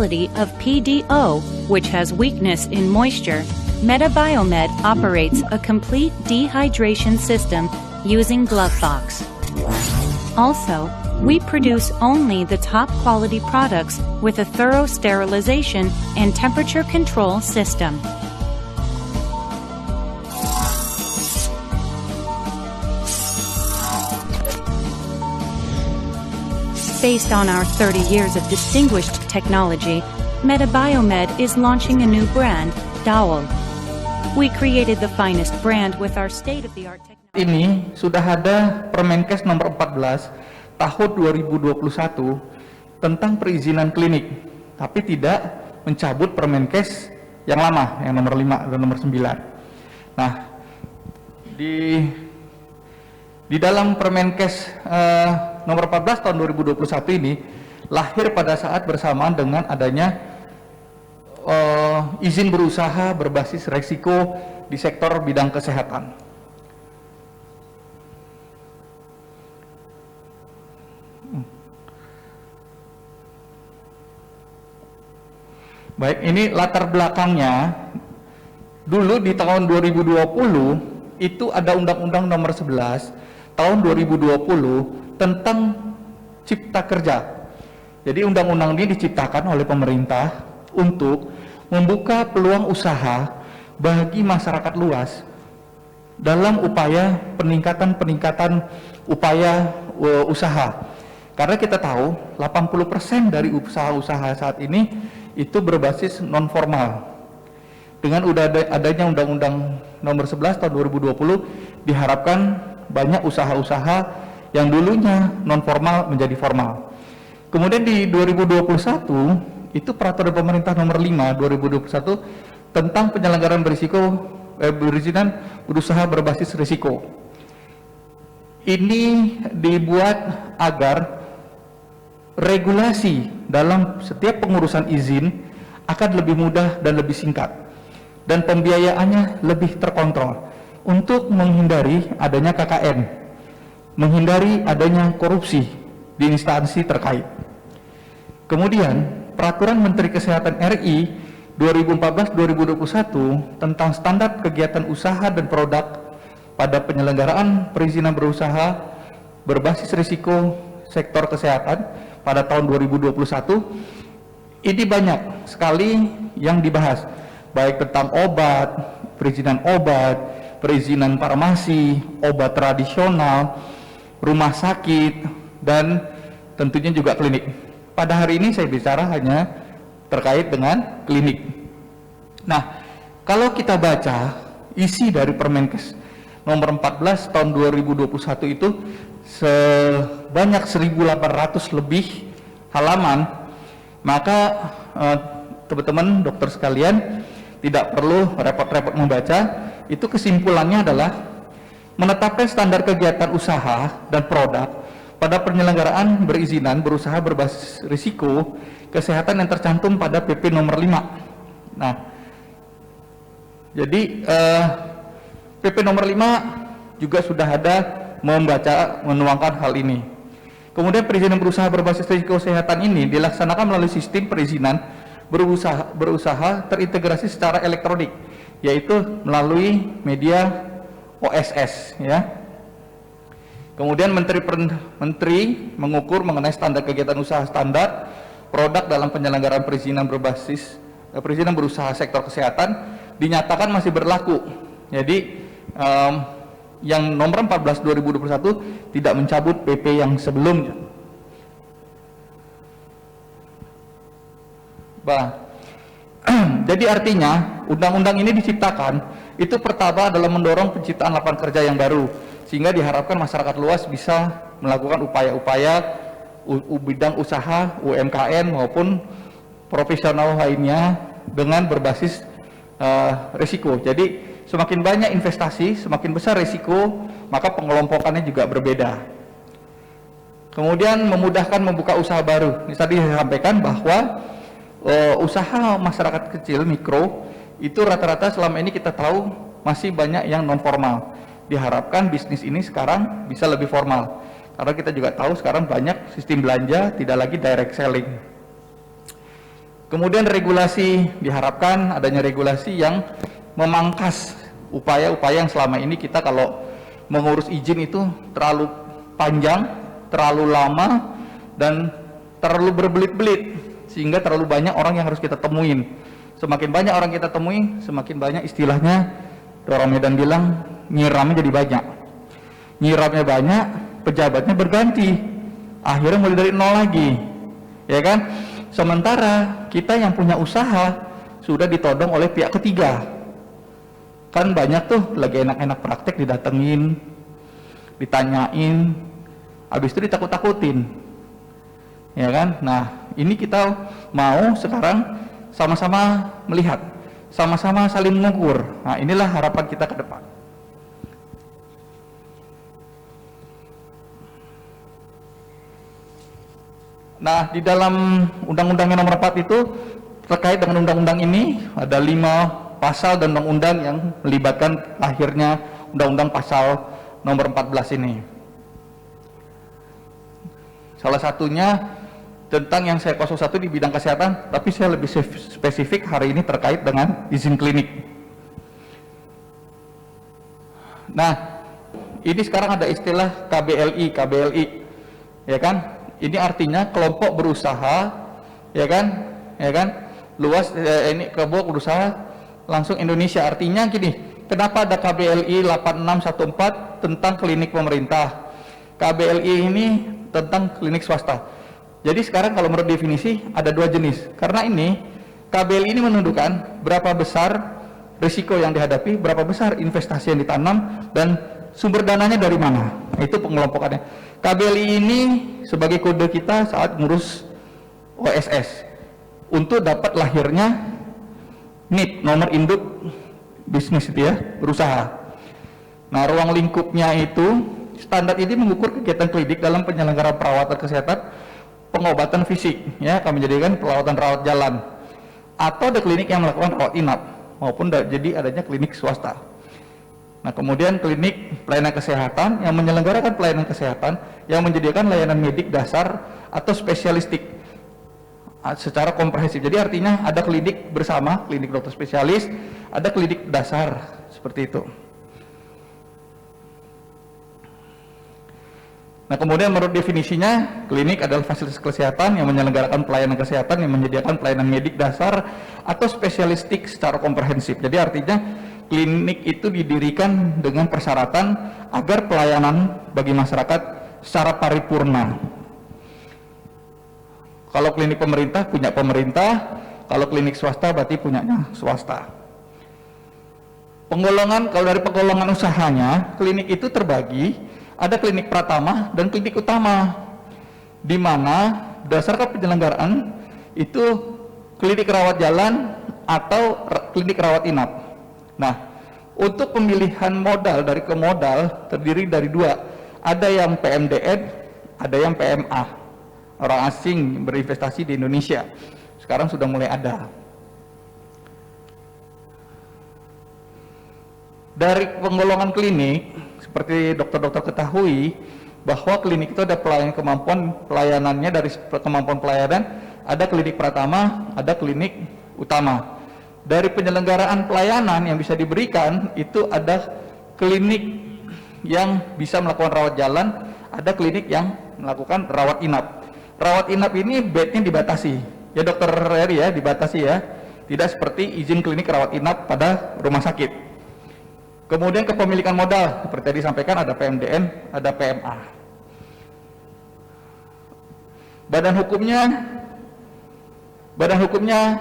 quality of PDO, which has weakness in moisture, MetaBiomed operates a complete dehydration system using Glovebox. Also, we produce only the top quality products with a thorough sterilization and temperature control system. Based on our 30 years of distinguished technology, MetaBiomed is launching a new brand, Dowel. We created the finest brand with our state-of-the-art technology. Ini sudah ada Permenkes nomor 14 tahun 2021 tentang perizinan klinik, tapi tidak mencabut Permenkes yang lama, yang nomor 5 dan nomor 9. Nah, di dalam Permenkes nomor 14 tahun 2021 ini lahir pada saat bersamaan dengan adanya izin berusaha berbasis resiko di sektor bidang kesehatan. Baik, ini latar belakangnya. Dulu di tahun 2020 itu ada Undang-Undang nomor 11 tahun 2020 tentang Cipta Kerja. Jadi undang-undang ini diciptakan oleh pemerintah untuk membuka peluang usaha bagi masyarakat luas dalam upaya peningkatan upaya usaha. Karena kita tahu 80% dari usaha-usaha saat ini itu berbasis non formal. Dengan adanya Undang-Undang nomor 11 tahun 2020 diharapkan banyak usaha-usaha yang dulunya non formal menjadi formal. Kemudian di 2021 itu peraturan pemerintah nomor 5 2021 tentang penyelenggaraan perizinan berusaha berbasis risiko. Ini dibuat agar regulasi dalam setiap pengurusan izin akan lebih mudah dan lebih singkat, dan pembiayaannya lebih terkontrol untuk menghindari adanya KKN, menghindari adanya korupsi di instansi terkait. Kemudian Peraturan Menteri Kesehatan RI 2014-2021 tentang standar kegiatan usaha dan produk pada penyelenggaraan perizinan berusaha berbasis risiko sektor kesehatan pada tahun 2021 ini banyak sekali yang dibahas, baik tentang obat, perizinan farmasi, obat tradisional, rumah sakit, dan tentunya juga klinik. Pada hari ini saya bicara hanya terkait dengan klinik. Nah, kalau kita baca isi dari Permenkes nomor 14 tahun 2021 itu sebanyak 1.800 lebih halaman, maka teman-teman dokter sekalian tidak perlu repot-repot membaca. Itu kesimpulannya adalah menetapkan standar kegiatan usaha dan produk pada penyelenggaraan perizinan berusaha berbasis risiko kesehatan yang tercantum pada PP nomor 5. Nah, jadi PP nomor 5 juga sudah ada menuangkan hal ini. Kemudian perizinan berusaha berbasis risiko kesehatan ini dilaksanakan melalui sistem perizinan berusaha terintegrasi secara elektronik, yaitu melalui media OSS, ya. Kemudian Menteri mengukur mengenai standar kegiatan usaha standar produk dalam penyelenggaraan perizinan berusaha sektor kesehatan dinyatakan masih berlaku. Jadi yang nomor 14 2021 tidak mencabut PP yang sebelumnya. Jadi artinya undang-undang ini diciptakan itu pertama adalah mendorong penciptaan lapangan kerja yang baru, sehingga diharapkan masyarakat luas bisa melakukan upaya-upaya bidang usaha UMKM maupun profesional lainnya dengan berbasis risiko. Jadi semakin banyak investasi, semakin besar risiko, maka pengelompokannya juga berbeda. Kemudian memudahkan membuka usaha baru. Ini tadi saya sampaikan bahwa usaha masyarakat kecil mikro itu rata-rata selama ini kita tahu masih banyak yang non formal. Diharapkan bisnis ini sekarang bisa lebih formal, karena kita juga tahu sekarang banyak sistem belanja tidak lagi direct selling. Kemudian regulasi, diharapkan adanya regulasi yang memangkas upaya-upaya yang selama ini kita kalau mengurus izin itu terlalu panjang, terlalu lama, dan terlalu berbelit-belit, sehingga terlalu banyak orang yang harus kita temuin. Semakin banyak orang kita temui, semakin banyak istilahnya orang Medan bilang nyiramnya jadi banyak. Nyiramnya banyak, pejabatnya berganti, akhirnya mulai dari nol lagi, ya kan? Sementara kita yang punya usaha sudah ditodong oleh pihak ketiga. Kan banyak tuh lagi enak-enak praktek didatengin, ditanyain, habis itu ditakut-takutin, ya kan? Nah, ini kita mau sekarang sama-sama melihat, sama-sama saling mengukur. Nah, inilah harapan kita ke depan. Nah, di dalam Undang-Undang Nomor 4 itu terkait dengan undang-undang ini ada 5 pasal dan undang-undang yang melibatkan lahirnya Undang-Undang Pasal Nomor 14 ini. Salah satunya tentang yang saya 01 di bidang kesehatan, tapi saya lebih spesifik hari ini terkait dengan izin klinik. Nah, ini sekarang ada istilah KBLI, ya kan? Ini artinya kelompok berusaha, ya kan, luas, ini kelompok berusaha langsung Indonesia. Artinya gini, kenapa ada KBLI 8614 tentang klinik pemerintah, KBLI ini tentang klinik swasta. Jadi sekarang kalau menurut definisi ada 2 jenis. Karena ini KBLI ini menunjukkan berapa besar risiko yang dihadapi, berapa besar investasi yang ditanam, dan sumber dananya dari mana. Itu pengelompokannya. KBLI ini sebagai kode kita saat ngurus OSS untuk dapat lahirnya NIB, nomor induk bisnis itu ya, berusaha. Nah, ruang lingkupnya itu standar ini mengukur kegiatan klinik dalam penyelenggaraan perawatan kesehatan, pengobatan fisik, ya, kami jadikan perawatan rawat jalan, atau ada klinik yang melakukan rawat inap, maupun jadi adanya klinik swasta. Nah, kemudian klinik pelayanan kesehatan yang menyelenggarakan pelayanan kesehatan yang menyediakan layanan medik dasar atau spesialistik secara komprehensif. Jadi artinya ada klinik bersama, klinik dokter spesialis, ada klinik dasar, seperti itu. Nah, kemudian menurut definisinya, klinik adalah fasilitas kesehatan yang menyelenggarakan pelayanan kesehatan yang menyediakan pelayanan medik dasar atau spesialistik secara komprehensif. Jadi artinya klinik itu didirikan dengan persyaratan agar pelayanan bagi masyarakat secara paripurna. Kalau klinik pemerintah punya pemerintah, kalau klinik swasta berarti punyanya swasta. Penggolongan, kalau dari penggolongan usahanya, klinik itu terbagi, ada klinik pratama dan klinik utama, di mana berdasarkan penyelenggaraan itu klinik rawat jalan atau klinik rawat inap. Nah, untuk pemilihan modal dari ke modal terdiri dari 2, ada yang PMDN, ada yang PMA, orang asing berinvestasi di Indonesia. Sekarang sudah mulai ada. Dari penggolongan klinik, seperti dokter-dokter ketahui bahwa klinik itu ada kemampuan pelayanannya, dari kemampuan pelayanan ada klinik pratama, ada klinik utama. Dari penyelenggaraan pelayanan yang bisa diberikan itu ada klinik yang bisa melakukan rawat jalan, ada klinik yang melakukan rawat inap. Rawat inap ini bednya dibatasi, ya dokter Eri ya, dibatasi ya, tidak seperti izin klinik rawat inap pada rumah sakit. Kemudian kepemilikan modal, seperti tadi disampaikan ada PMDN, ada PMA. Badan hukumnya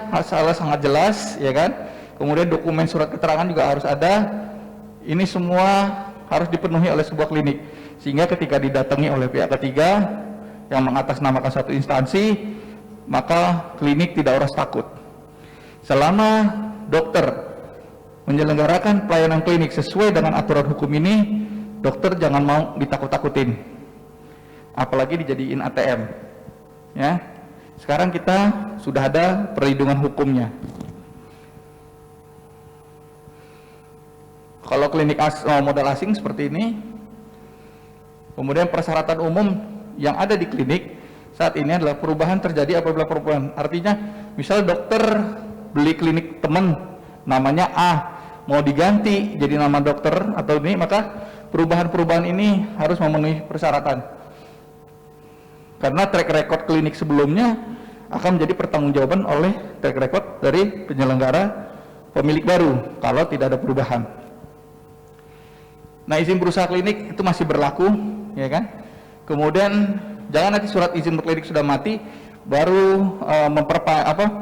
sangat jelas, ya kan. Kemudian dokumen surat keterangan juga harus ada. Ini semua harus dipenuhi oleh sebuah klinik, sehingga ketika didatangi oleh pihak ketiga yang mengatasnamakan satu instansi, maka klinik tidak harus takut. Selama dokter menyelenggarakan pelayanan klinik sesuai dengan aturan hukum ini, dokter jangan mau ditakut-takutin, apalagi dijadiin ATM, ya. Sekarang kita sudah ada perlindungan hukumnya. Kalau klinik modal asing seperti ini, kemudian persyaratan umum yang ada di klinik, saat ini adalah perubahan terjadi apabila perubahan. Artinya, misal dokter beli klinik teman, namanya A, mau diganti jadi nama dokter atau ini, maka perubahan-perubahan ini harus memenuhi persyaratan. Karena track record klinik sebelumnya akan menjadi pertanggungjawaban oleh track record dari penyelenggara pemilik baru kalau tidak ada perubahan. Nah, izin berusaha klinik itu masih berlaku, ya kan? Kemudian jangan nanti surat izin berklinik sudah mati baru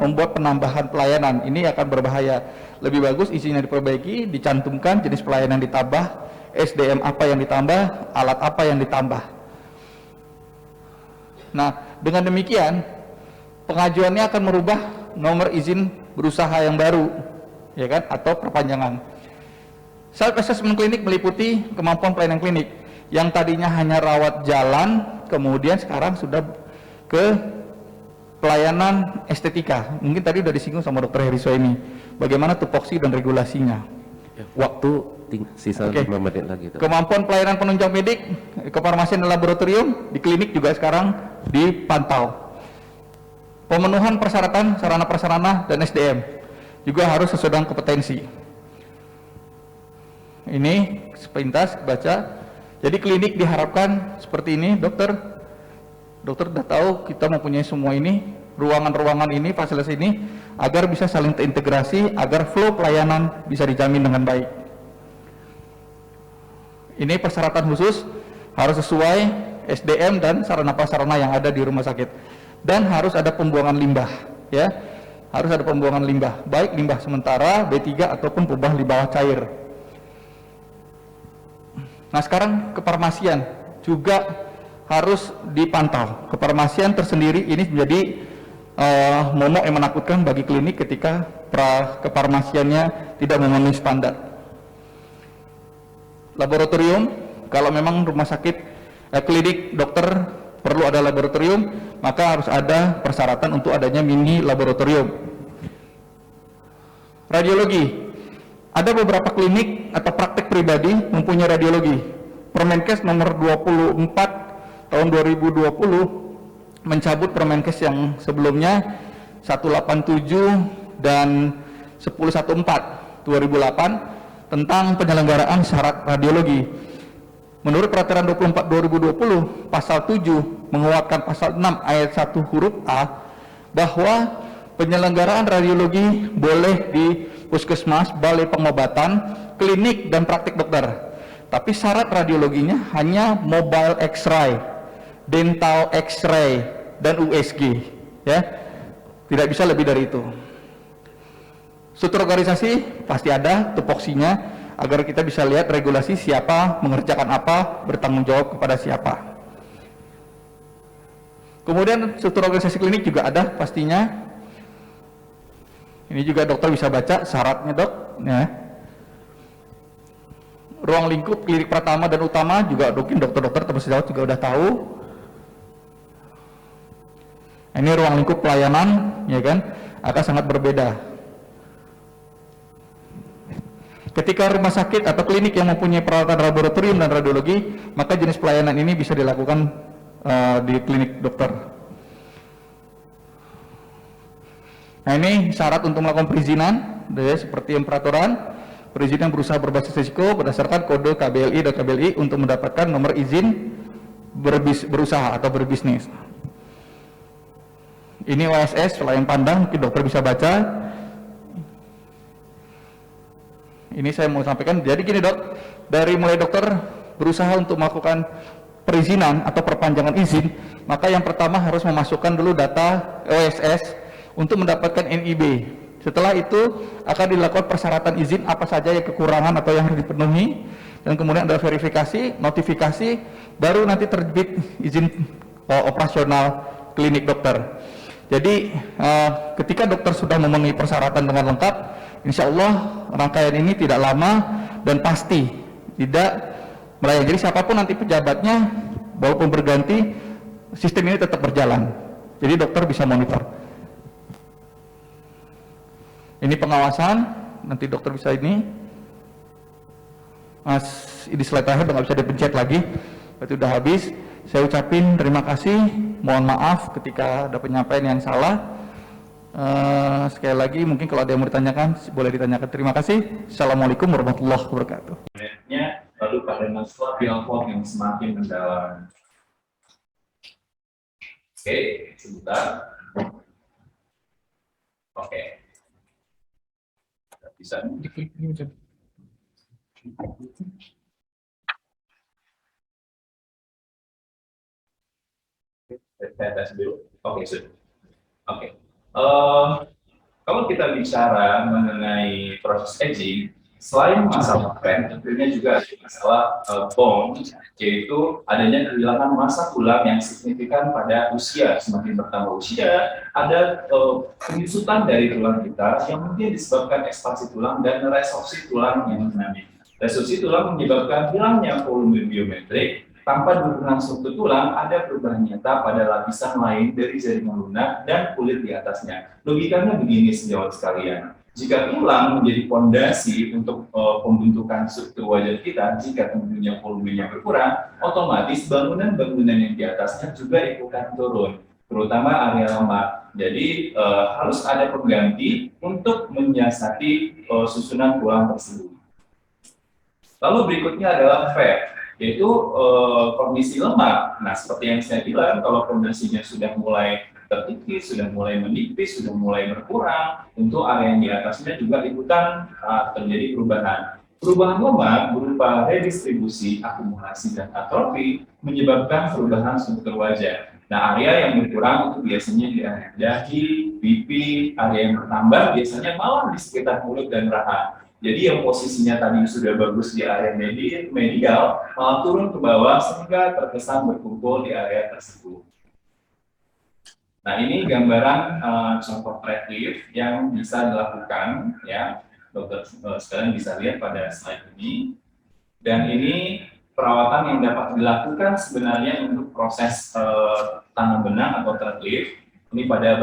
membuat penambahan pelayanan. Ini akan berbahaya. Lebih bagus izinnya diperbaiki, dicantumkan jenis pelayanan ditambah, SDM apa yang ditambah, alat apa yang ditambah. Nah, dengan demikian pengajuannya akan merubah nomor izin berusaha yang baru, ya kan, atau perpanjangan. Self assessment klinik meliputi kemampuan pelayanan klinik yang tadinya hanya rawat jalan, kemudian sekarang sudah ke pelayanan estetika. Mungkin tadi sudah disinggung sama Dr. Heriso ini, bagaimana tupoksi dan regulasinya. Waktu sisa 5 menit lagi. Kemampuan pelayanan penunjang medik, kefarmasian dan laboratorium di klinik juga sekarang dipantau. Pemenuhan persyaratan sarana prasarana dan SDM juga harus sesuai dengan kompetensi. Ini sepintas baca. Jadi klinik diharapkan seperti ini, dokter sudah tahu kita mempunyai semua ini, ruangan-ruangan ini, fasilitas ini, agar bisa saling terintegrasi, agar flow pelayanan bisa dijamin dengan baik. Ini persyaratan khusus harus sesuai SDM dan sarana prasarana yang ada di rumah sakit, dan harus ada pembuangan limbah, ya, harus ada pembuangan limbah, baik limbah sementara B3 ataupun pembuangan limbah cair. Nah, sekarang kefarmasian juga harus dipantau. Kefarmasian tersendiri ini menjadi momok yang menakutkan bagi klinik ketika kefarmasiannya tidak memenuhi standar. Laboratorium, kalau memang rumah sakit klinik dokter perlu ada laboratorium, maka harus ada persyaratan untuk adanya mini laboratorium. Radiologi, ada beberapa klinik atau praktek pribadi mempunyai radiologi. Permenkes nomor 24 tahun 2020 mencabut Permenkes yang sebelumnya 187 dan 1014 2008 tentang penyelenggaraan syarat radiologi. Menurut Peraturan 24 2020 pasal 7 menguatkan pasal 6 ayat 1 huruf A bahwa penyelenggaraan radiologi boleh di puskesmas, balai pengobatan, klinik, dan praktik dokter. Tapi syarat radiologinya hanya mobile X-ray, dental X-ray, dan USG, ya. Tidak bisa lebih dari itu. Struktur organisasi pasti ada tupoksinya agar kita bisa lihat regulasi siapa mengerjakan apa, bertanggung jawab kepada siapa. Kemudian struktur organisasi klinik juga ada pastinya. Ini juga dokter bisa baca syaratnya, dok, ya. Ruang lingkup klinik pertama dan utama juga mungkin dokter-dokter terus sejauh juga udah tahu. Ini ruang lingkup pelayanan, ya kan, akan sangat berbeda. Ketika rumah sakit atau klinik yang mempunyai peralatan laboratorium dan radiologi, maka jenis pelayanan ini bisa dilakukan di klinik dokter. Nah, ini syarat untuk melakukan perizinan, seperti yang peraturan perizinan berusaha berbasis risiko berdasarkan kode KBLI dan KBLI untuk mendapatkan nomor izin berusaha atau berbisnis. Ini OSS, layang pandang, mungkin dokter bisa baca. Ini saya mau sampaikan. Jadi gini, dok, dari mulai dokter berusaha untuk melakukan perizinan atau perpanjangan izin, maka yang pertama harus memasukkan dulu data OSS untuk mendapatkan NIB. Setelah itu akan dilakukan persyaratan izin apa saja yang kekurangan atau yang harus dipenuhi, dan kemudian ada verifikasi, notifikasi, baru nanti terbit izin operasional klinik dokter. Jadi ketika dokter sudah memenuhi persyaratan dengan lengkap, insya Allah rangkaian ini tidak lama dan pasti tidak melayani. Jadi siapapun nanti pejabatnya, walaupun berganti, sistem ini tetap berjalan. Jadi dokter bisa monitor. Ini pengawasan, nanti dokter bisa ini. Mas, ini slide terakhir nggak bisa dipencet lagi, berarti udah habis. Saya ucapin terima kasih, mohon maaf ketika ada penyampaian yang salah. Sekali lagi mungkin kalau ada yang mau ditanyakan boleh ditanyakan. Terima kasih. Assalamualaikum warahmatullahi wabarakatuh. Lalu pada masalah kelompok yang semakin mendalam. Oke, sebentar. Oke. Bisa. Saya tes dulu. Oke, sudah. Oke. Kalau kita bicara mengenai proses aging, selain masalah tren, tentunya juga ada masalah bone, yaitu adanya kehilangan massa tulang yang signifikan pada usia. Semakin bertambah usia, ada penyusutan dari tulang kita yang mungkin disebabkan ekspansi tulang dan resorpsi tulang yang dinamik. Resorpsi tulang menyebabkan hilangnya volume biometrik. Tanpa dukungan struktur tulang, ada perubahan nyata pada lapisan lain dari jaringan lunak dan kulit di atasnya. Logikanya begini sejauh sekalian. Jika tulang menjadi fondasi untuk pembentukan struktur wajah kita, jika tentunya volumenya berkurang, otomatis bangunan-bangunan yang di atasnya juga ikutan turun, terutama area lemak. Jadi harus ada pengganti untuk menyiasati susunan tulang tersebut. Lalu berikutnya adalah fat, yaitu kondisi lemak. Nah, seperti yang saya bilang, kalau kondisinya sudah mulai terkikis, sudah mulai menipis, sudah mulai berkurang, untuk area yang di atasnya juga ikutan terjadi perubahan. Perubahan lemak berupa redistribusi, akumulasi, dan atrofi menyebabkan perubahan struktur wajah. Nah, area yang berkurang itu biasanya di area dahi, pipi, area yang bertambah biasanya malah di sekitar mulut dan rahang. Jadi yang posisinya tadi sudah bagus di area medial, malah turun ke bawah sehingga terkesan berkumpul di area tersebut. Nah, ini gambaran contoh thread lift yang bisa dilakukan, ya, dokter sekalian bisa lihat pada slide ini. Dan ini perawatan yang dapat dilakukan sebenarnya untuk proses tanam benang atau thread lift. Ini pada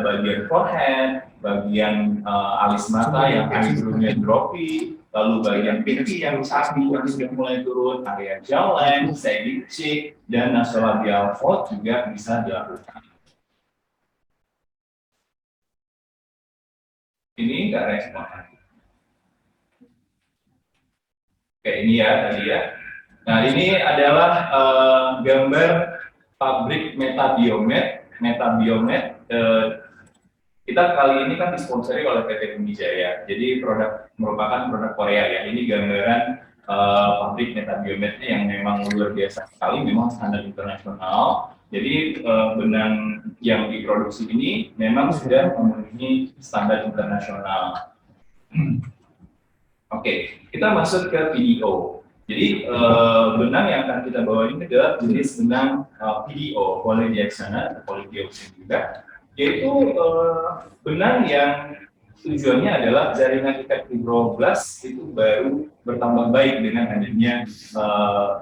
bagian forehead, bagian alis mata yang hydrometropy, lalu bagian pipi yang sapi yang sudah mulai turun, area jawline, sagging cheek, dan nasolabial fold juga bisa dilakukan. Ini nggak respon. Oke, ini ya tadi ya. Nah, ini adalah gambar pabrik Metabiomed. Kita kali ini kan disponsori oleh PT Unijaya. Jadi merupakan produk Korea ya. Ini gambaran pabrik Metabiomed yang memang luar biasa sekali, memang standar internasional. Jadi benang yang diproduksi ini memang sudah memenuhi standar internasional. Oke, kita masuk ke PDO. Jadi benang yang akan kita bawa ini adalah jenis benang PDO, polydioxane atau polydioxin juga, yaitu benang yang tujuannya adalah jaringan ikat fibroblast itu baru bertambah baik dengan adanya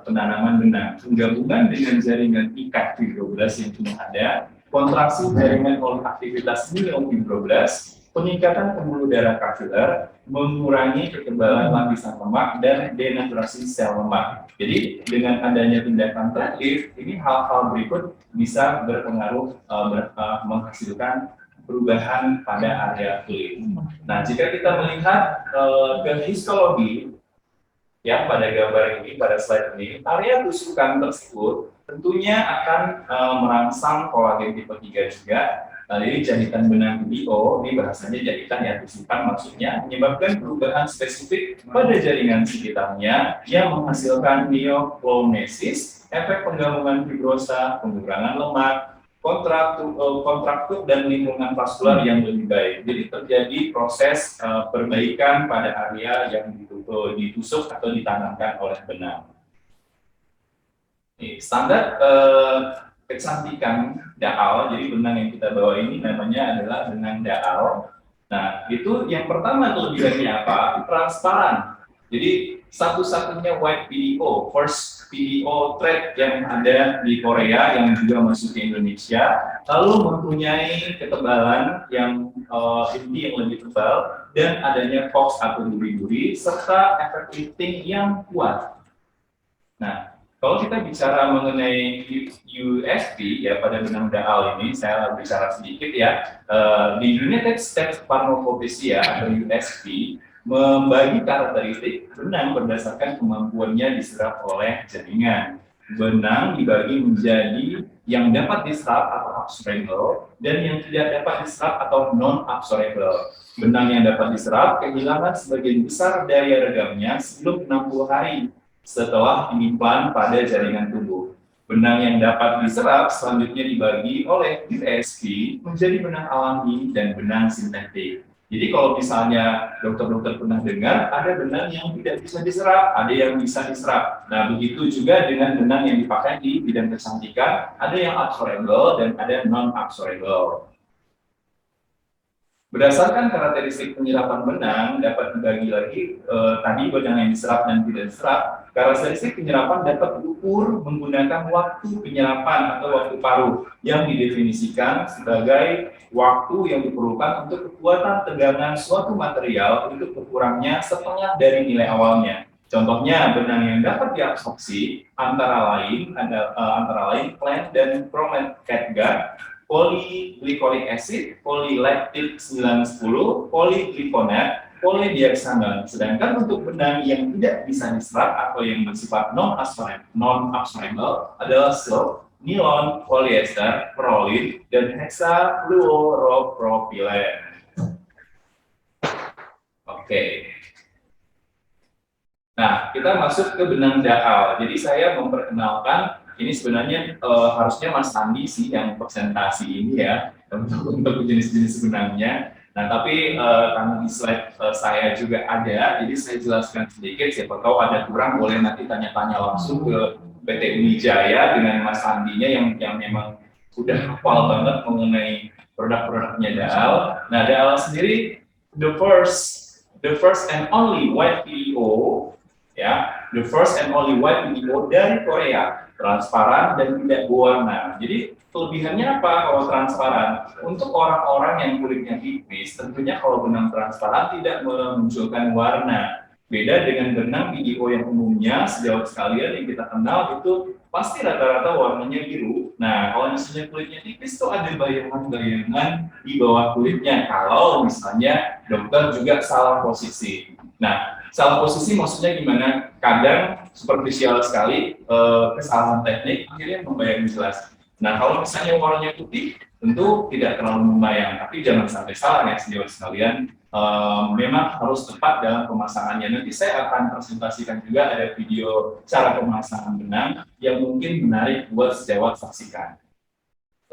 penanaman benang. Penggabungan dengan jaringan ikat fibroblast yang sudah ada, kontraksi jaringan oleh aktivitas myofibroblast, peningkatan pembuluh darah kapiler, mengurangi kekebalan lapisan lemak, dan denaturasi sel lemak. Jadi dengan adanya tindakan thread lift, ini hal-hal berikut bisa berpengaruh menghasilkan perubahan pada area kulit. Nah, jika kita melihat ke histologi, ya pada gambar ini, pada slide ini, area tusukan tersebut tentunya akan merangsang kolagen tipe 3 juga. Jadi jahitan benang PDO, ini bahasanya jahitan ya, tusukan maksudnya, menyebabkan perubahan spesifik pada jaringan sekitarnya yang menghasilkan myoclonus, efek penggabungan fibrosa, pengurangan lemak, kontraktur dan lingkungan vaskular yang lebih baik. Jadi terjadi proses perbaikan pada area yang ditusuk atau ditanamkan oleh benang. Standar kecantikan daal, jadi benang yang kita bawa ini namanya adalah benang daal. Nah, itu yang pertama kelebihannya apa? Transparan. Jadi satu-satunya white PDO, first PDO thread yang ada di Korea yang juga masuk ke Indonesia, lalu mempunyai ketebalan yang inti yang lebih tebal dan adanya fox atau duri-duri serta efek lifting yang kuat. Nah, Kalau kita bicara mengenai USP ya pada benang daal ini, saya bicara sedikit ya. Di United States Pharmacopoeia atau USP membagi karakteristik benang berdasarkan kemampuannya diserap oleh jaringan. Benang dibagi menjadi yang dapat diserap atau absorbable dan yang tidak dapat diserap atau non-absorbable. Benang yang dapat diserap kehilangan sebagian besar daya regamnya sebelum 60 hari setelah implan pada jaringan tubuh. Benang yang dapat diserap selanjutnya dibagi oleh USP menjadi benang alami dan benang sintetik. Jadi kalau misalnya dokter-dokter pernah dengar, ada benang yang tidak bisa diserap, ada yang bisa diserap. Nah, begitu juga dengan benang yang dipakai di bidang kecantikan, ada yang absorbable dan ada non-absorbable. Berdasarkan karakteristik penyerapan benang dapat dibagi lagi tadi benang yang diserap dan tidak diserap. Karakteristik penyerapan dapat diukur menggunakan waktu penyerapan atau waktu paruh yang didefinisikan sebagai waktu yang diperlukan untuk kekuatan tegangan suatu material untuk berkurangnya setengah dari nilai awalnya. Contohnya benang yang dapat diabsorpsi antara lain plant dan bromide catgut, polyglycolic acid, polylactic 910, polyglifonat, polydiaksanal. Sedangkan untuk benang yang tidak bisa diserap atau yang bersifat non-absorbable adalah silk, nilon, polyester, prolin, dan hexafluoropropilen. Oke. Nah, kita masuk ke benang daal. Jadi saya memperkenalkan ini sebenarnya harusnya Mas Andi sih yang presentasi ini ya untuk jenis-jenis benangnya. Nah, tapi karena di slide saya juga ada, jadi saya jelaskan sedikit. Siapa tahu ada kurang, boleh nanti tanya-tanya langsung ke PT Unijaya dengan Mas Andinya yang memang sudah hafal banget mengenai produk-produknya daal. Nah, daal sendiri the first and only white PDO ya, the first and only white PDO dari Korea, transparan dan tidak berwarna. Jadi kelebihannya apa kalau transparan? Untuk orang-orang yang kulitnya tipis, tentunya kalau benang transparan tidak memunculkan warna. Beda dengan benang PDO yang umumnya sejauh sekalian yang kita kenal itu pasti rata-rata warnanya biru. Nah, kalau misalnya kulitnya tipis tuh ada bayangan-bayangan di bawah kulitnya. Kalau misalnya dokter juga salah posisi. Nah, salah posisi maksudnya gimana? Kadang superficial sekali kesalahan teknik akhirnya membayang jelas. Nah, kalau misalnya warnanya putih tentu tidak terlalu membayang, tapi jangan sampai salah ya sejauh sekalian. Memang harus tepat dalam pemasangannya. Nanti saya akan presentasikan juga ada video cara pemasangan benang yang mungkin menarik buat sejawat saksikan.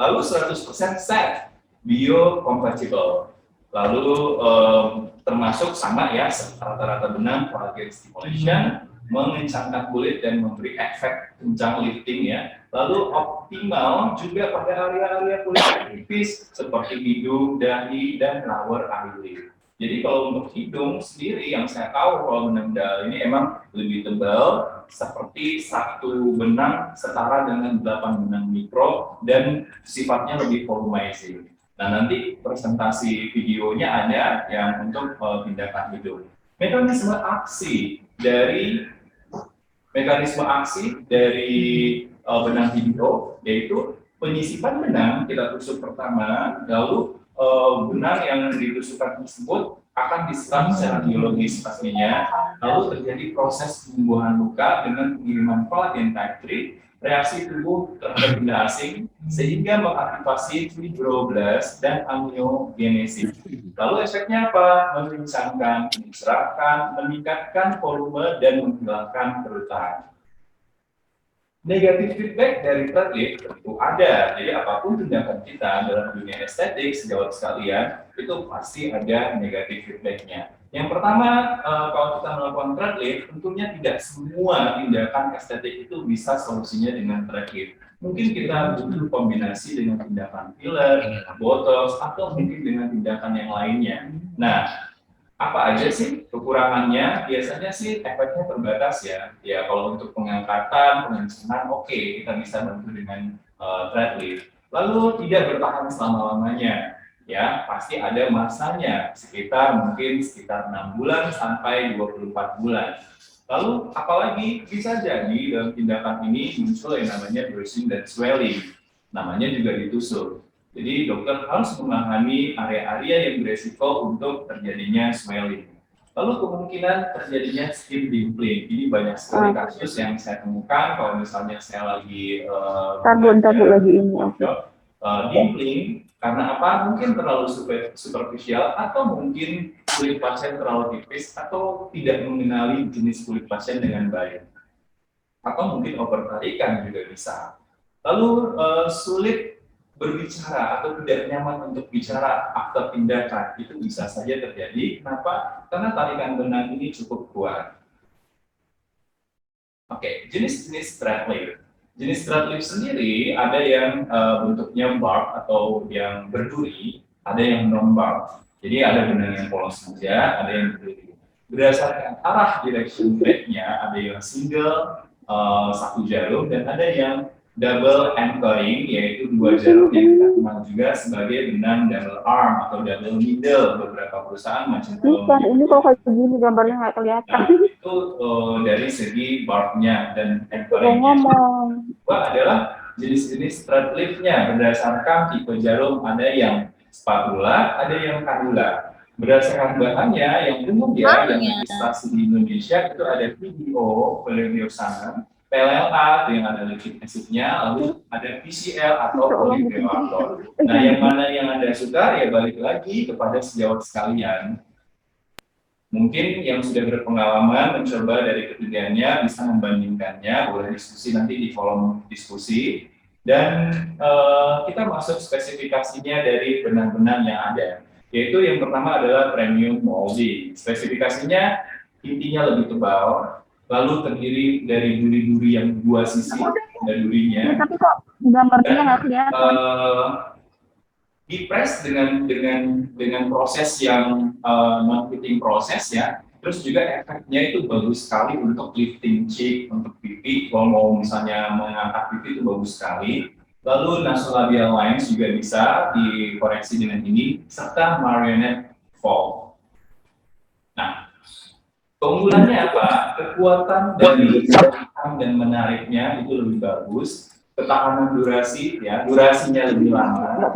Lalu 100% set biocompatible. Lalu termasuk sama ya rata-rata benang collagen stimulation, mengencangkan kulit dan memberi efek kencang lifting ya. Lalu optimal juga pada area-area kulit tipis seperti hidung, dahi, dan lower eyelid. Jadi kalau untuk hidung sendiri yang saya tahu kalau benang daal ini emang lebih tebal seperti satu benang setara dengan 8 benang mikro dan sifatnya lebih volumizing. Nah, nanti presentasi videonya ada yang untuk tindakan hidung. Mekanisme aksi dari benang PDO yaitu penyisipan benang kita tusuk pertama, lalu benang yang ditusukkan tersebut akan diserap secara biologis pastinya, lalu terjadi proses penyembuhan luka dengan pengiriman collagen type 3, reaksi tubuh terhadap benda asing sehingga mengaktifasi fibroblast dan amniogenesis. Lalu efeknya apa? Mengencangkan, mencerahkan, meningkatkan volume dan menghilangkan kerutan. Negatif feedback dari thread tentu ada. Jadi apapun tindakan kita dalam dunia estetik sejauh sekalian itu pasti ada negatif feedbacknya. Yang pertama, kalau kita melakukan thread lift, tentunya tidak semua tindakan estetik itu bisa solusinya dengan thread lift. Mungkin kita butuh kombinasi dengan tindakan filler, botox, atau mungkin dengan tindakan yang lainnya. Nah, apa aja sih kekurangannya? Biasanya sih efeknya terbatas ya. Ya kalau untuk pengangkatan, pengencangan, oke, kita bisa bantu dengan thread lift. Lalu tidak bertahan selama-lamanya. Ya, pasti ada masanya, sekitar 6 bulan sampai 24 bulan. Lalu apalagi bisa jadi dalam tindakan ini muncul yang namanya bruising dan swelling, namanya juga ditusuk. Jadi dokter harus memahami area-area yang beresiko untuk terjadinya swelling. Lalu kemungkinan terjadinya skin dimpling, ini banyak sekali kasus yang saya temukan kalau misalnya saya lagi lagi ini. dimpling karena apa? Mungkin terlalu superficial atau mungkin kulit pasien terlalu tipis atau tidak mengenali jenis kulit pasien dengan baik. Atau mungkin overtarikan juga bisa. Lalu sulit berbicara atau tidak nyaman untuk bicara after tindakan, itu bisa saja terjadi. Kenapa? Karena tarikan benang ini cukup kuat. Oke, jenis-jenis thread lift. Jenis thread lift sendiri ada yang bentuknya barb atau yang berduri, ada yang non-barb. Jadi ada benang yang polos saja, ada yang berduri. Berdasarkan arah direction thread-nya, ada yang single, satu jarum, dan ada yang double anchoring, yaitu 2 jarum yang kita kenal juga sebagai benang double arm atau double needle. Beberapa perusahaan macam ini kok kayak gini gambarnya nggak kelihatan. Nah, itu dari segi barbnya dan anchoringnya. Kedua adalah jenis-jenis thread lift-nya berdasarkan tipe jarum, ada yang spatula, ada yang kanula. Berdasarkan bahannya yang umum ya, yang registrasi di Indonesia itu ada PDO, polyurethane, PLA yang ada lactic acid-nya, lalu ada PCL atau polyurethane. Nah, yang mana yang Anda suka ya balik lagi kepada sejawat sekalian. Mungkin yang sudah berpengalaman mencoba dari ketiganya bisa membandingkannya, boleh diskusi nanti di kolom diskusi. Dan kita masuk spesifikasinya dari benang-benang yang ada. Yaitu yang pertama adalah premium molding. Spesifikasinya intinya lebih tebal, lalu terdiri dari duri-duri yang 2 sisi dan durinya. Tapi kok gambarnya nggak kelihatan? Dipres dengan proses yang non-fitting proses ya. Terus juga efeknya itu bagus sekali untuk lifting cheek, untuk pipi. Kalau mau misalnya mengangkat pipi itu bagus sekali. Lalu nasolabial lines juga bisa dikoreksi dengan ini, serta marionette fold. Nah, keunggulannya apa? Kekuatan dari ketahanan dan menariknya itu lebih bagus. Ketahanan durasi, ya durasinya lebih lama,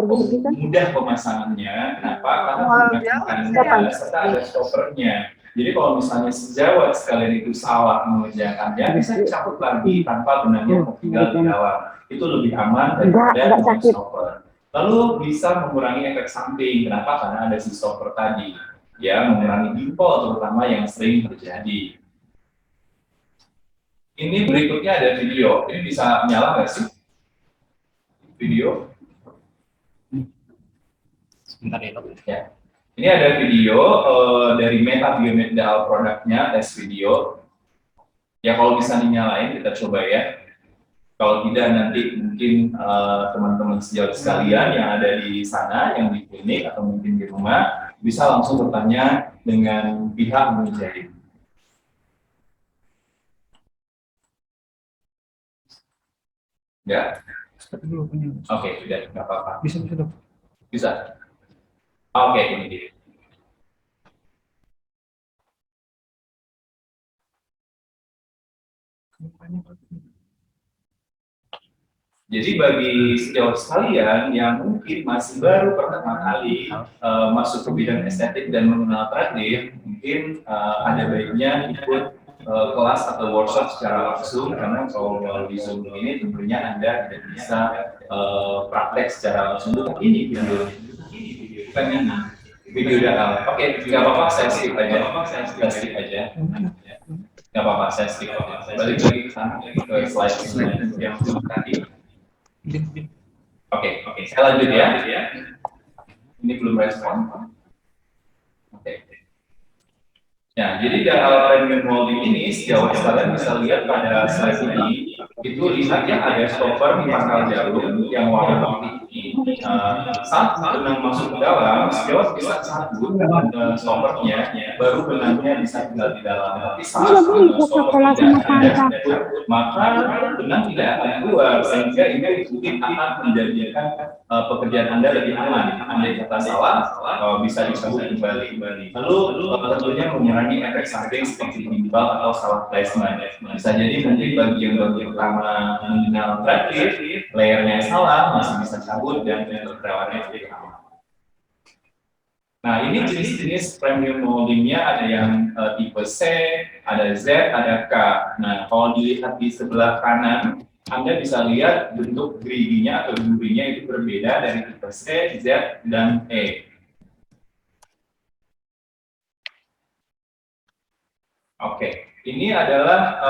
mudah pemasangannya. Kenapa? Karena menggunakan serta ada stoppernya. Jadi kalau misalnya sejawat sekalian itu salah mengerjakannya, bisa dicabut lagi tanpa benangnya tinggal di dalam. Itu lebih aman daripada stopper. Lalu bisa mengurangi efek samping. Kenapa? Karena ada si stopper tadi. Ya, mengurangi dimple terutama yang sering terjadi. Ini berikutnya ada video. Ini bisa nyala nggak sih? Video. Sebentar ya. Ini ada video dari Meta Biomedical produknya, tes video. Ya kalau bisa dinyalain kita coba ya. Kalau tidak nanti mungkin teman-teman sejawat sekalian yang ada di sana, yang di klinik atau mungkin di rumah, bisa langsung bertanya dengan pihak menjahit. Ya? Oke, sudah, nggak apa-apa. Bisa. Bisa? Oke, ini dia. Jadi bagi sejawat sekalian yang mungkin masih baru pertama kali masuk ke bidang estetik dan mengenal thread lift, mungkin ada baiknya ikut kelas atau workshop secara langsung, karena kalau melalui Zoom ini tentunya Anda tidak bisa praktek secara langsung. Ini video, bukan ini video dalam. Oke, nggak apa-apa, saya skip aja. Nggak apa-apa, saya skip aja. Balik lagi ke sana, ke slide yang tadi. Oke, saya lanjut ya. Ini belum respon. Oke. Ya, jadi dalam premium molding ini, sejauh sekalian bisa lihat pada slide ini, itu lihat ya ada stopper di pangkal jarum yang warna putih ini. saat benang masuk ke dalam, sejawat bisa cabut stoppernya, baru benangnya bisa tinggal di dalam. Tapi saat stopper tidak ada, maka benang tidak akan keluar, sehingga ini mungkin akan menjadikan pekerjaan Anda lebih aman. Andai kata salah, bisa disebut kembali. Lalu tentunya mengurangi efek samping seperti timbal atau salah placement. Bisa jadi mungkin bagian pertama nominal terakhir, layernya salah, masih bisa cabut dan perawatannya lebih aman. Nah, ini jenis-jenis premium moldingnya ada yang tipe C, ada Z, ada K. Nah, kalau dilihat di sebelah kanan, Anda bisa lihat bentuk gridinya atau durinya itu berbeda dari tipe C, Z, dan E. Oke, ini adalah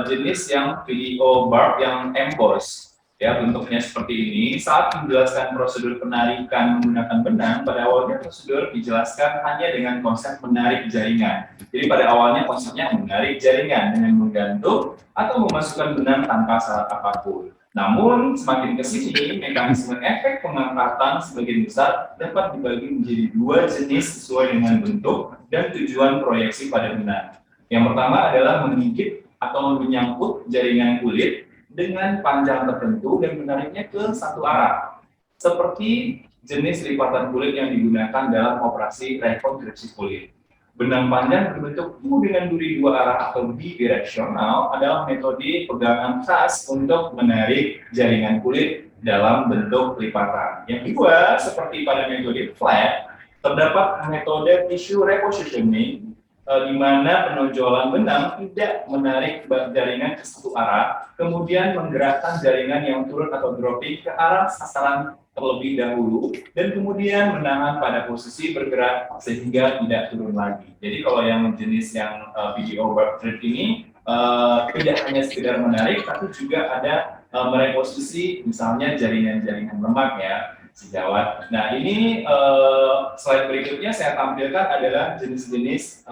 jenis yang video barb yang emboss. Ya, bentuknya seperti ini. Saat menjelaskan prosedur penarikan menggunakan benang, pada awalnya prosedur dijelaskan hanya dengan konsep menarik jaringan. Jadi pada awalnya konsepnya menarik jaringan dengan menggantung atau memasukkan benang tanpa syarat apapun. Namun, semakin ke sini, mekanisme efek pengangkatan sebagian besar dapat dibagi menjadi dua jenis sesuai dengan bentuk dan tujuan proyeksi pada benang. Yang pertama adalah menggigit atau menyangkut jaringan kulit dengan panjang tertentu dan menariknya ke satu arah, seperti jenis lipatan kulit yang digunakan dalam operasi rekonstruksi kulit. Benang panjang berbentuk U dengan duri dua arah atau bidireksional adalah metode pegangan khas untuk menarik jaringan kulit dalam bentuk lipatan. Yang kedua, seperti pada metode flat, terdapat metode tissue repositioning di mana penonjolan benang tidak menarik jaringan ke satu arah, kemudian menggerakkan jaringan yang turun atau dropping ke arah sasaran terlebih dahulu, dan kemudian menahan pada posisi bergerak sehingga tidak turun lagi. Jadi kalau yang jenis yang video barb thread ini tidak hanya sekedar menarik, tapi juga ada mereposisi misalnya jaringan-jaringan lemak ya. Sejawat. Nah, ini slide berikutnya saya tampilkan adalah jenis-jenis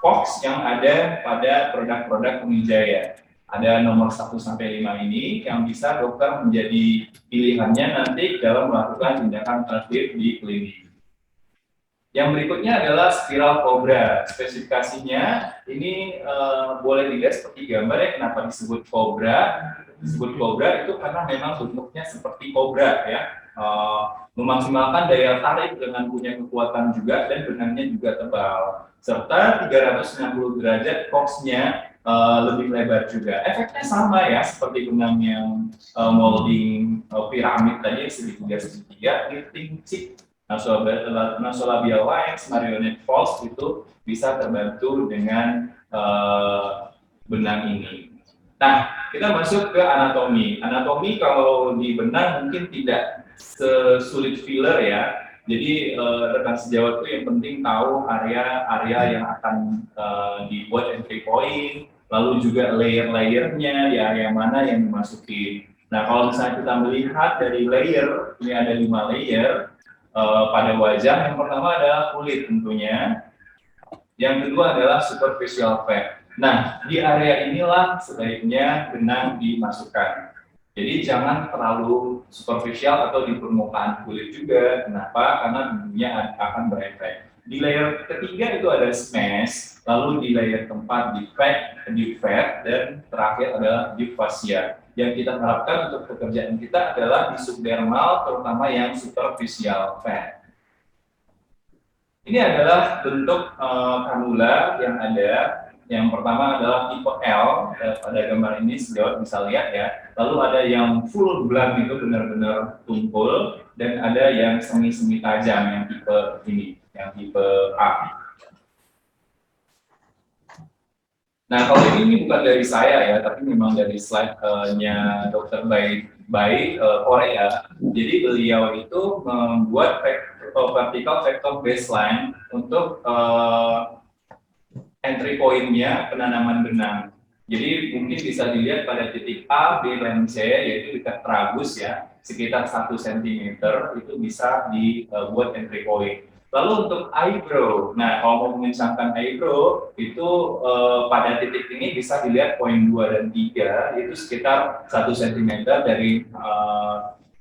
box yang ada pada produk-produk Unijaya. Ada nomor 1 sampai 5 ini yang bisa dokter menjadi pilihannya nanti dalam melakukan tindakan terapeutik di klinik. Yang berikutnya adalah spiral cobra. Spesifikasinya ini boleh dilihat seperti gambar ya, kenapa disebut cobra. Disebut cobra itu karena memang bentuknya seperti cobra ya, memaksimalkan daya tarik dengan punya kekuatan juga dan benangnya juga tebal, serta 360 derajat boxnya lebih lebar juga. Efeknya sama ya seperti benang yang molding piramid tadi segitiga lifting chip, nasolabial lines, marionette falls itu bisa terbantu dengan benang ini. Nah, kita masuk ke anatomi. Anatomi kalau di benang mungkin tidak sesulit filler ya. Jadi rekan sejawat itu yang penting tahu area-area yang akan dibuat entry point, lalu juga layer-layernya, di area mana yang dimasuki. Nah, kalau misalnya kita melihat dari layer, ini ada 5 layer pada wajah. Yang pertama adalah kulit tentunya. Yang kedua adalah superficial fat. Nah, di area inilah sebaiknya benang dimasukkan. Jadi jangan terlalu superficial atau di permukaan kulit juga. Kenapa? Karena benangnya akan berefek. Di layer ketiga itu ada smash, lalu di layer keempat deep fat, dan terakhir adalah deep fascia. Yang kita harapkan untuk pekerjaan kita adalah di subdermal, terutama yang superficial fat. Ini adalah bentuk kanula yang ada. Yang pertama adalah tipe L, pada gambar ini sejauh bisa lihat ya. Lalu ada yang full blood itu benar-benar tumpul, dan ada yang semi-semi tajam yang tipe ini, yang tipe A. Nah, kalau ini bukan dari saya ya, tapi memang dari slide-nya Dr. Bai Korea. Jadi beliau itu membuat vertical vector baseline untuk entry point-nya penanaman benang. Jadi mungkin bisa dilihat pada titik A, B, dan C, yaitu dekat tragus ya, sekitar 1 cm itu bisa dibuat entry point. Lalu untuk eyebrow, nah kalau mau mengencangkan eyebrow, itu pada titik ini bisa dilihat poin 2 dan 3, itu sekitar 1 cm dari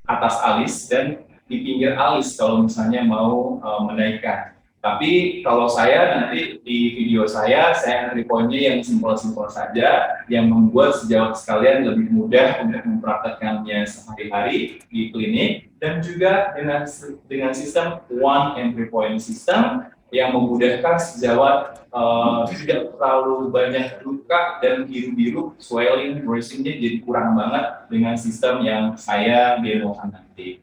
atas alis dan di pinggir alis kalau misalnya mau menaikkan. Tapi kalau saya nanti di video saya entry point-nya yang simpel-simpel saja, yang membuat sejawat sekalian lebih mudah untuk mempraktekkannya sehari-hari di klinik, dan juga dengan sistem one entry point system yang memudahkan sejawat tidak terlalu banyak luka dan biru-biru, swelling, bruising-nya jadi kurang banget dengan sistem yang saya demokan nanti.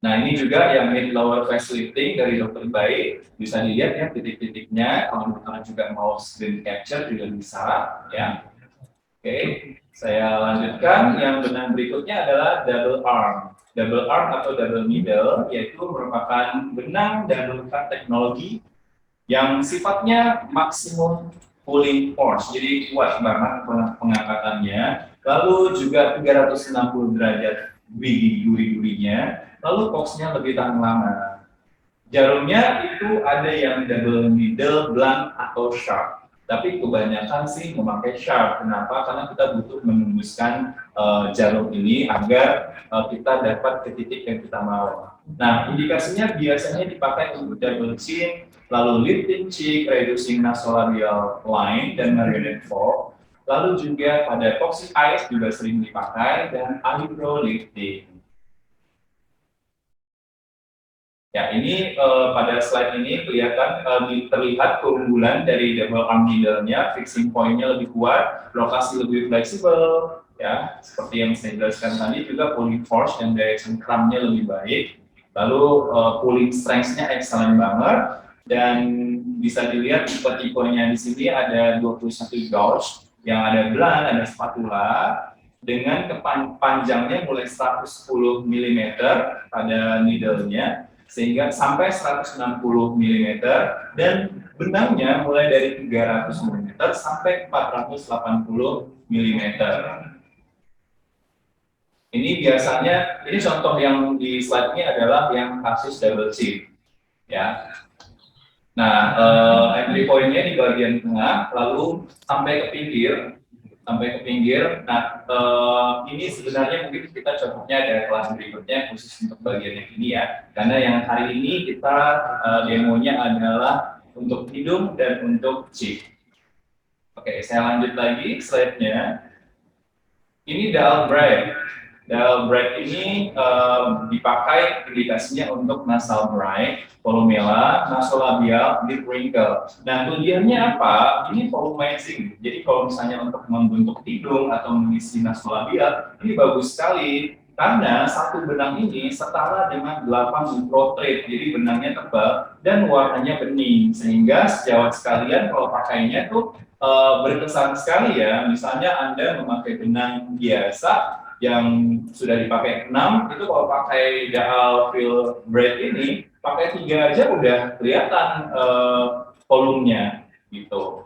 Nah, ini juga yang mid lower facelifting dari Dr. Baik, bisa dilihat ya titik-titiknya. Kalau misalnya juga mau screen capture juga bisa ya. Oke, saya lanjutkan. Yang benang berikutnya adalah double arm. Double arm atau double needle yaitu merupakan benang dan luka teknologi yang sifatnya maksimum pulling force, jadi kuat banget pengangkatannya. Lalu juga 360 derajat duri-durinya. Lalu boxnya lebih tahan lama. Jarumnya itu ada yang double needle, blunt, atau sharp. Tapi kebanyakan sih memakai sharp. Kenapa? Karena kita butuh menembuskan jarum ini agar kita dapat ke titik yang kita mau. Nah, indikasinya biasanya dipakai untuk double chin, lalu lifting cheek, reducing nasolabial line, dan marionette fold. Lalu juga pada toxic eyes juga sering dipakai, dan eyebrow lifting. Ya, ini pada slide ini kelihatan terlihat keunggulan dari double arm needle-nya, fixing point-nya lebih kuat, lokasi lebih fleksibel, ya, seperti yang saya jelaskan tadi juga pulling force dan direction clamp-nya lebih baik, lalu pulling strength-nya excellent banget, dan bisa dilihat tipe-tipenya di sini ada 21 gauge, yang ada blunt, ada spatula, dengan panjangnya mulai 110 mm pada needle-nya, sehingga sampai 160 mm, dan benangnya mulai dari 300 mm sampai 480 mm. Ini biasanya, ini contoh yang di slide ini adalah yang kasus double chin, ya. Nah, entry point-nya di bagian tengah, lalu sampai ke pinggir. Nah, ini sebenarnya mungkin kita contohnya ada kelas berikutnya khusus untuk bagian yang ini ya. Karena yang hari ini kita demonya adalah untuk hidung dan untuk cheek. Oke, saya lanjut lagi slide-nya. Ini dial braid. Dial braid ini dipakai indikasinya untuk nasal braid, volumella, nasolabial, lip wrinkle. Nah, tujuannya apa? Ini volumizing. Jadi kalau misalnya untuk membentuk hidung atau mengisi nasolabial, ini bagus sekali. Karena satu benang ini setara dengan 8 microthread. Jadi benangnya tebal dan warnanya bening. Sehingga sejawat sekalian kalau pakainya tuh berkesan sekali ya. Misalnya Anda memakai benang biasa yang sudah dipakai 6, itu kalau pakai dial fill braid ini, pakai 3 aja udah kelihatan volumenya gitu.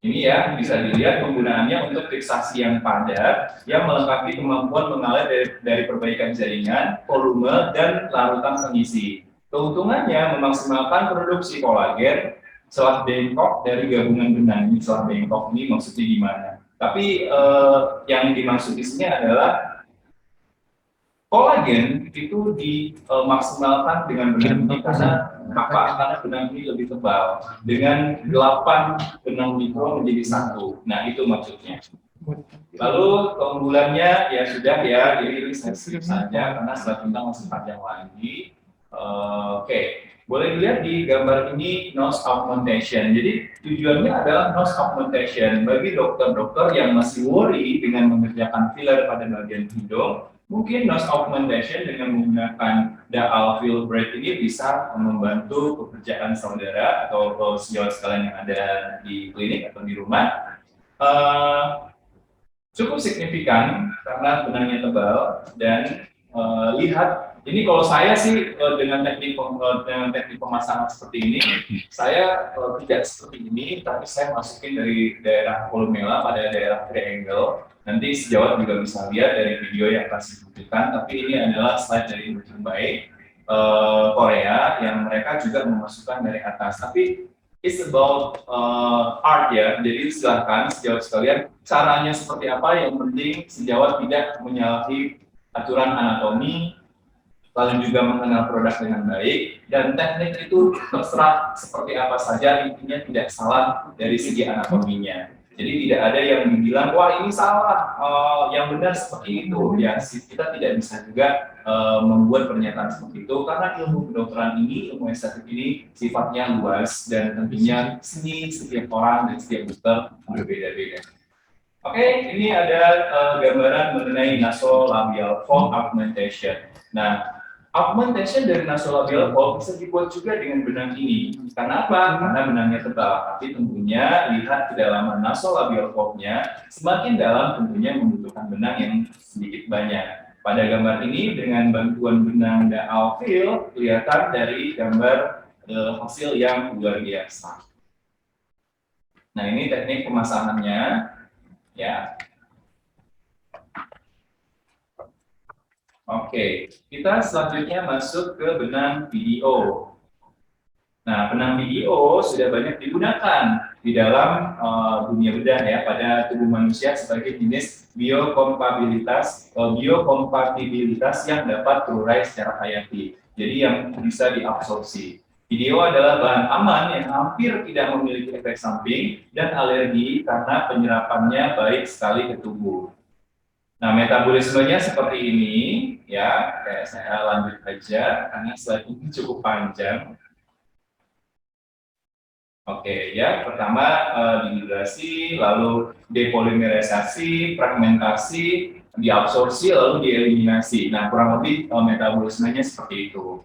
Ini ya, bisa dilihat penggunaannya untuk fiksasi yang padat, yang melengkapi kemampuan mengalir dari perbaikan jaringan, volume, dan larutan pengisi. Keuntungannya memaksimalkan produksi kolagen, selah bengkok dari gabungan benang. Ini selah bengkok ini maksudnya gimana? Tapi yang dimaksud di sini adalah kolagen itu dimaksimalkan dengan benang ini karena benang ini lebih tebal dengan 8 benang mikro menjadi 1. Nah, itu maksudnya. Lalu keunggulannya ya sudah ya, jadi ini saya skip saja karena slide tentang masih panjang lagi. Oke. Boleh dilihat di gambar ini nose augmentation. Jadi tujuannya adalah nose augmentation bagi dokter-dokter yang masih worry dengan mengerjakan filler pada bagian hidung. Mungkin nose augmentation dengan menggunakan dial fill braid ini bisa membantu pekerjaan saudara atau sejawat sekalian yang ada di klinik atau di rumah. Cukup signifikan karena benangnya tebal dan lihat. Ini kalau saya sih dengan teknik pemasangan seperti ini, saya tidak seperti ini, tapi saya masukin dari daerah volumella pada daerah triangle. Nanti sejawat juga bisa lihat dari video yang akan saya tunjukkan, tapi ini adalah slide dari Dr. Baik Korea yang mereka juga memasukkan dari atas. Tapi is about art ya. Jadi silahkan sejawat sekalian caranya seperti apa, yang penting sejawat tidak menyalahi aturan anatomi, lalu juga mengenal produk dengan baik, dan teknik itu terserah seperti apa saja, intinya tidak salah dari segi anatominya. Jadi tidak ada yang bilang, wah ini salah, yang benar seperti itu. Ya, kita tidak bisa juga membuat pernyataan seperti itu, karena ilmu kedokteran ini, ilmu estetik ini sifatnya luas, dan tentunya seni setiap orang dan setiap dokter berbeda-beda. Oke, ini ada gambaran mengenai nasolabial fold augmentation. Nah, augmentation dari nasolabial fold bisa dibuat juga dengan benang ini. Karena apa? Karena benangnya tebal. Tapi tentunya lihat kedalaman nasolabial fold-nya, semakin dalam tentunya membutuhkan benang yang sedikit banyak. Pada gambar ini dengan bantuan benang Daalfil kelihatan dari gambar hasil yang luar biasa. Nah, ini teknik pemasangannya. Ya. Oke, kita selanjutnya masuk ke benang BDO. Nah, benang BDO sudah banyak digunakan di dalam dunia bedah ya, pada tubuh manusia sebagai jenis biokompatibilitas yang dapat terurai secara hayati. Jadi yang bisa diabsorpsi. BDO adalah bahan aman yang hampir tidak memiliki efek samping dan alergi karena penyerapannya baik sekali ke tubuh. Nah, metabolismenya seperti ini, ya. Kayak saya lanjut aja karena slide ini cukup panjang. Oke, ya. Pertama dehidrasi, lalu depolimerisasi, fragmentasi, diabsorpsi, lalu dieliminasi. Nah, kurang lebih metabolismenya seperti itu.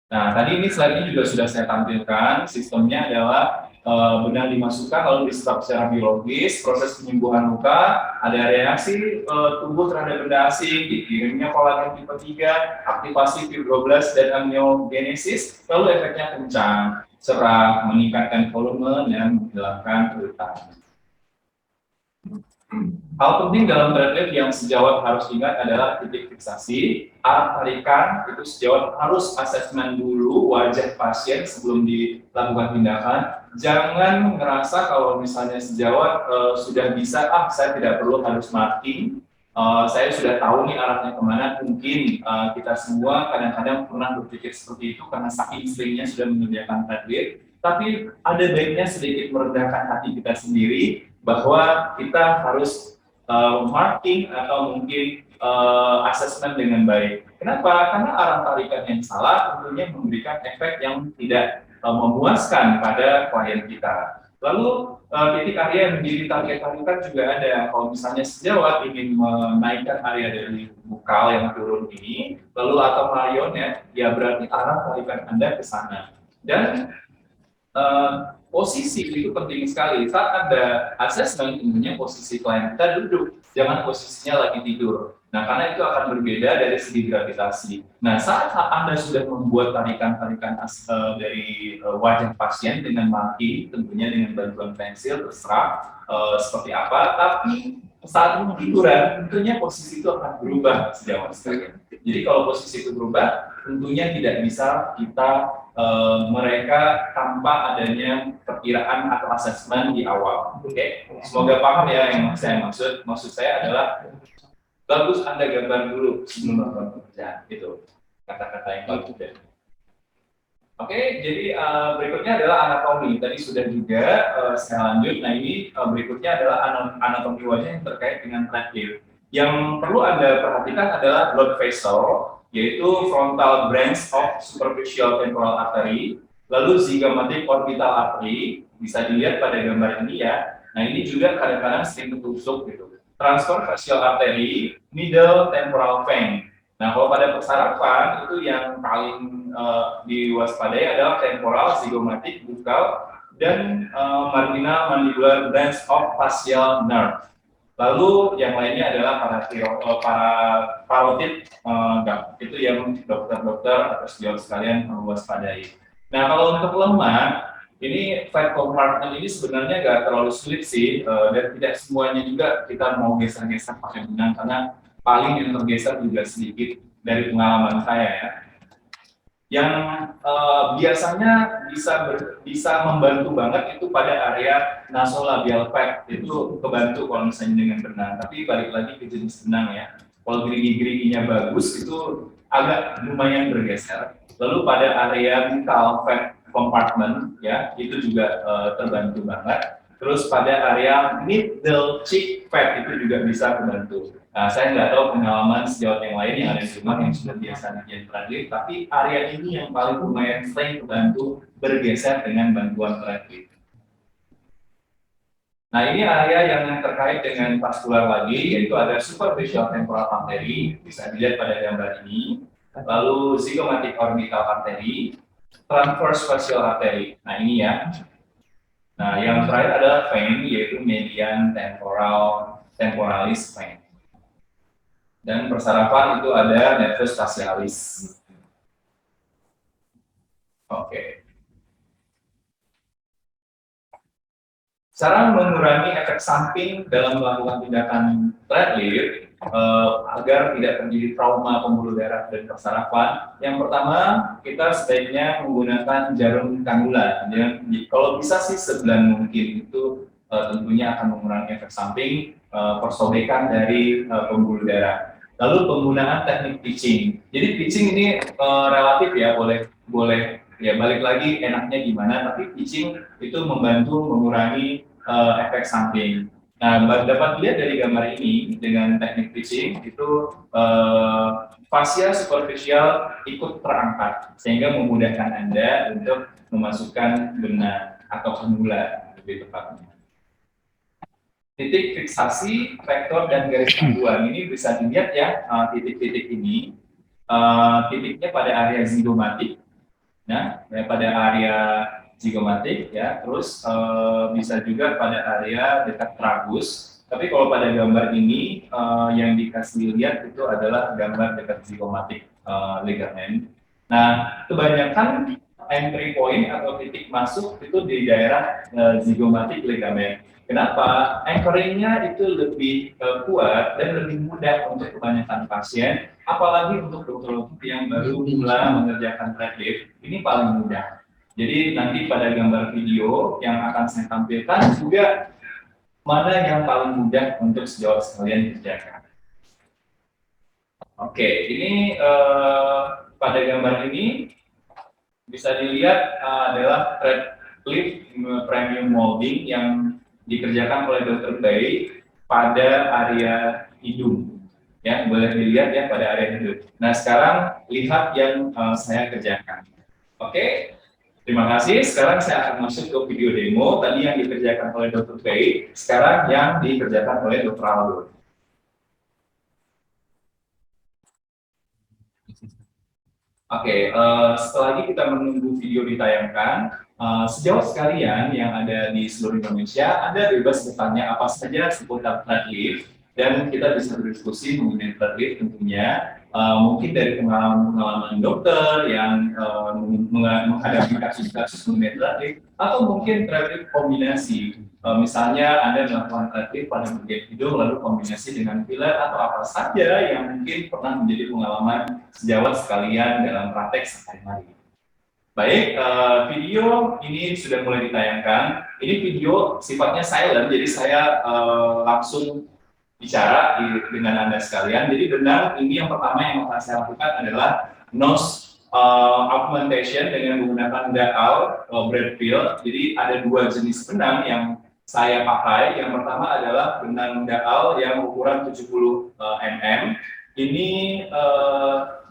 Nah, tadi ini slide ini juga sudah saya tampilkan. Sistemnya adalah benang dimasukkan lalu diserap secara biologis, proses penyembuhan luka, ada reaksi tubuh terhadap benda asing, dikirimnya kolagen tipe 3, aktivasi fibroblast dan amniogenesis, lalu efeknya kencang, serang, meningkatkan volume dan menghilangkan kerutan. Hal penting dalam threadlift yang sejawat harus ingat adalah titik fiksasi, arah tarikan, itu sejawat harus asesmen dulu wajah pasien sebelum dilakukan tindakan. Jangan ngerasa kalau misalnya sejawat sudah bisa, saya tidak perlu harus marking, saya sudah tahu nih arahnya kemana. Mungkin kita semua kadang-kadang pernah berpikir seperti itu karena saking seringnya sudah mengerjakan threadlift, tapi ada baiknya sedikit merendahkan hati kita sendiri, bahwa kita harus marking atau mungkin asesmen dengan baik. Kenapa? Karena arah tarikan yang salah tentunya memberikan efek yang tidak memuaskan pada klien kita. Lalu titik area yang menjadi target tarikan juga ada. Kalau misalnya sejawat ingin menaikkan area dari bukal yang turun ini, lalu atau marionnet, ya berarti arah tarikan Anda ke sana. Dan posisi itu penting sekali. Saat ada asesmen, tentunya posisi klien kita duduk, jangan posisinya lagi tidur. Nah, karena itu akan berbeda dari segi gravitasi. Nah, saat Anda sudah membuat tarikan-tarikan dari wajah pasien dengan marking, tentunya dengan bantuan pensil, terserah seperti apa, tapi saat tiduran, tentunya posisi itu akan berubah sejauh sekalian. Jadi kalau posisi itu berubah, tentunya tidak bisa kita mereka tanpa adanya perkiraan atau asesmen di awal. Oke, semoga paham ya yang saya maksud. Maksud saya adalah bagus Anda gambar dulu sebelum melakukan pekerjaan. Itu kata-kata yang bagus. Oke, jadi berikutnya adalah anatomi. Tadi sudah juga saya lanjut. Nah, ini berikutnya adalah anatomi wajah yang terkait dengan threadlift. Yang perlu Anda perhatikan adalah blood vessel, yaitu frontal branch of superficial temporal artery, lalu zygomatic orbital artery, bisa dilihat pada gambar ini ya. Nah, ini juga kadang-kadang sering ketusuk gitu. Transverse facial artery, middle temporal vein. Nah, kalau pada persarafan itu yang paling diwaspadai adalah temporal, zygomatic, buccal, dan marginal mandibular branch of facial nerve. Lalu yang lainnya adalah parotid itu yang dokter-dokter atau sejawat sekalian perlu waspadai. Nah, kalau untuk lemak, ini fat compartment ini sebenarnya nggak terlalu sulit sih, dan tidak semuanya juga kita mau geser-geser pakai benang, karena paling yang tergeser juga sedikit dari pengalaman saya ya. Yang biasanya bisa membantu banget itu pada area nasolabial pad, itu kebantu kalau misalnya dengan benang. Tapi balik lagi ke jenis benang ya. Kalau gerigi-geriginya bagus itu agak lumayan bergeser. Lalu pada area buccal fat compartment ya itu juga terbantu banget. Terus pada area middle cheek fat itu juga bisa membantu. Nah, saya nggak tahu pengalaman sejauh yang lain yang ada di rumah yang sudah biasa ngerjain threadlift, tapi area ini yang paling lumayan sering membantu bergeser dengan bantuan threadlift. Nah, ini area yang terkait dengan vaskular lagi, yaitu ada superficial temporal artery, bisa dilihat pada gambar ini, lalu zygomatic orbital artery, transverse facial artery. Nah, ini ya. Nah, yang terakhir adalah vein, yaitu median temporalis vein. Dan persarafan itu ada nervus facialis. Oke. Cara mengurangi efek samping dalam melakukan tindakan threadlift agar tidak terjadi trauma pembuluh darah dan persarafan. Yang pertama, kita sebaiknya menggunakan jarum kanula. Kalau bisa sih sebulan mungkin itu tentunya akan mengurangi efek samping persobekan dari pembuluh darah. Lalu penggunaan teknik pitching. Jadi pitching ini relatif ya, boleh ya balik lagi enaknya gimana. Tapi pitching itu membantu mengurangi efek samping. Nah, dapat dilihat dari gambar ini dengan teknik pitching itu fascia superficial ikut terangkat sehingga memudahkan Anda untuk memasukkan benang atau kanula lebih tepatnya. Titik fiksasi, vektor, dan garis panduan ini bisa dilihat ya, titik-titik ini, titiknya pada area zigomatik, nah, pada area zigomatik ya, terus bisa juga pada area dekat tragus. Tapi kalau pada gambar ini yang dikasih lihat itu adalah gambar dekat zigomatik ligament. Nah, kebanyakan entry point atau titik masuk itu di daerah zigomatic ligament. Kenapa? Anchoring-nya itu lebih kuat dan lebih mudah untuk kebanyakan pasien, apalagi untuk dokter-dokter yang baru mulai mengerjakan threadlift, ini paling mudah. Jadi nanti pada gambar video yang akan saya tampilkan juga mana yang paling mudah untuk sejauh sekalian kerjakan. Oke, ini pada gambar ini bisa dilihat adalah threadlift premium molding yang dikerjakan oleh Dr. Bay pada area hidung. Ya, boleh dilihat ya pada area hidung. Nah, sekarang lihat yang saya kerjakan. Oke, terima kasih. Sekarang saya akan masuk ke video demo tadi yang dikerjakan oleh Dr. Bay, sekarang yang dikerjakan oleh Dr. Aldo. Oke, setelah lagi kita menunggu video ditayangkan, sejauh sekalian yang ada di seluruh Indonesia, Anda bebas bertanya apa saja seputar threadlift, dan kita bisa berdiskusi mengenai threadlift tentunya, mungkin dari pengalaman dokter yang menghadapi kasus-kasus mengenai threadlift, atau mungkin threadlift kombinasi. Misalnya Anda melakukan threadlift pada bagian hidung lalu kombinasi dengan filler atau apa saja yang mungkin pernah menjadi pengalaman sejawat sekalian dalam praktek sehari-hari. Baik, video ini sudah mulai ditayangkan. Ini video sifatnya silent, jadi saya langsung bicara dengan Anda sekalian. Jadi benang ini yang pertama yang akan saya lakukan adalah nose augmentation dengan menggunakan daal Bradfield. Jadi ada dua jenis benang yang saya pakai. Yang pertama adalah benang daal yang ukuran 70 mm. Ini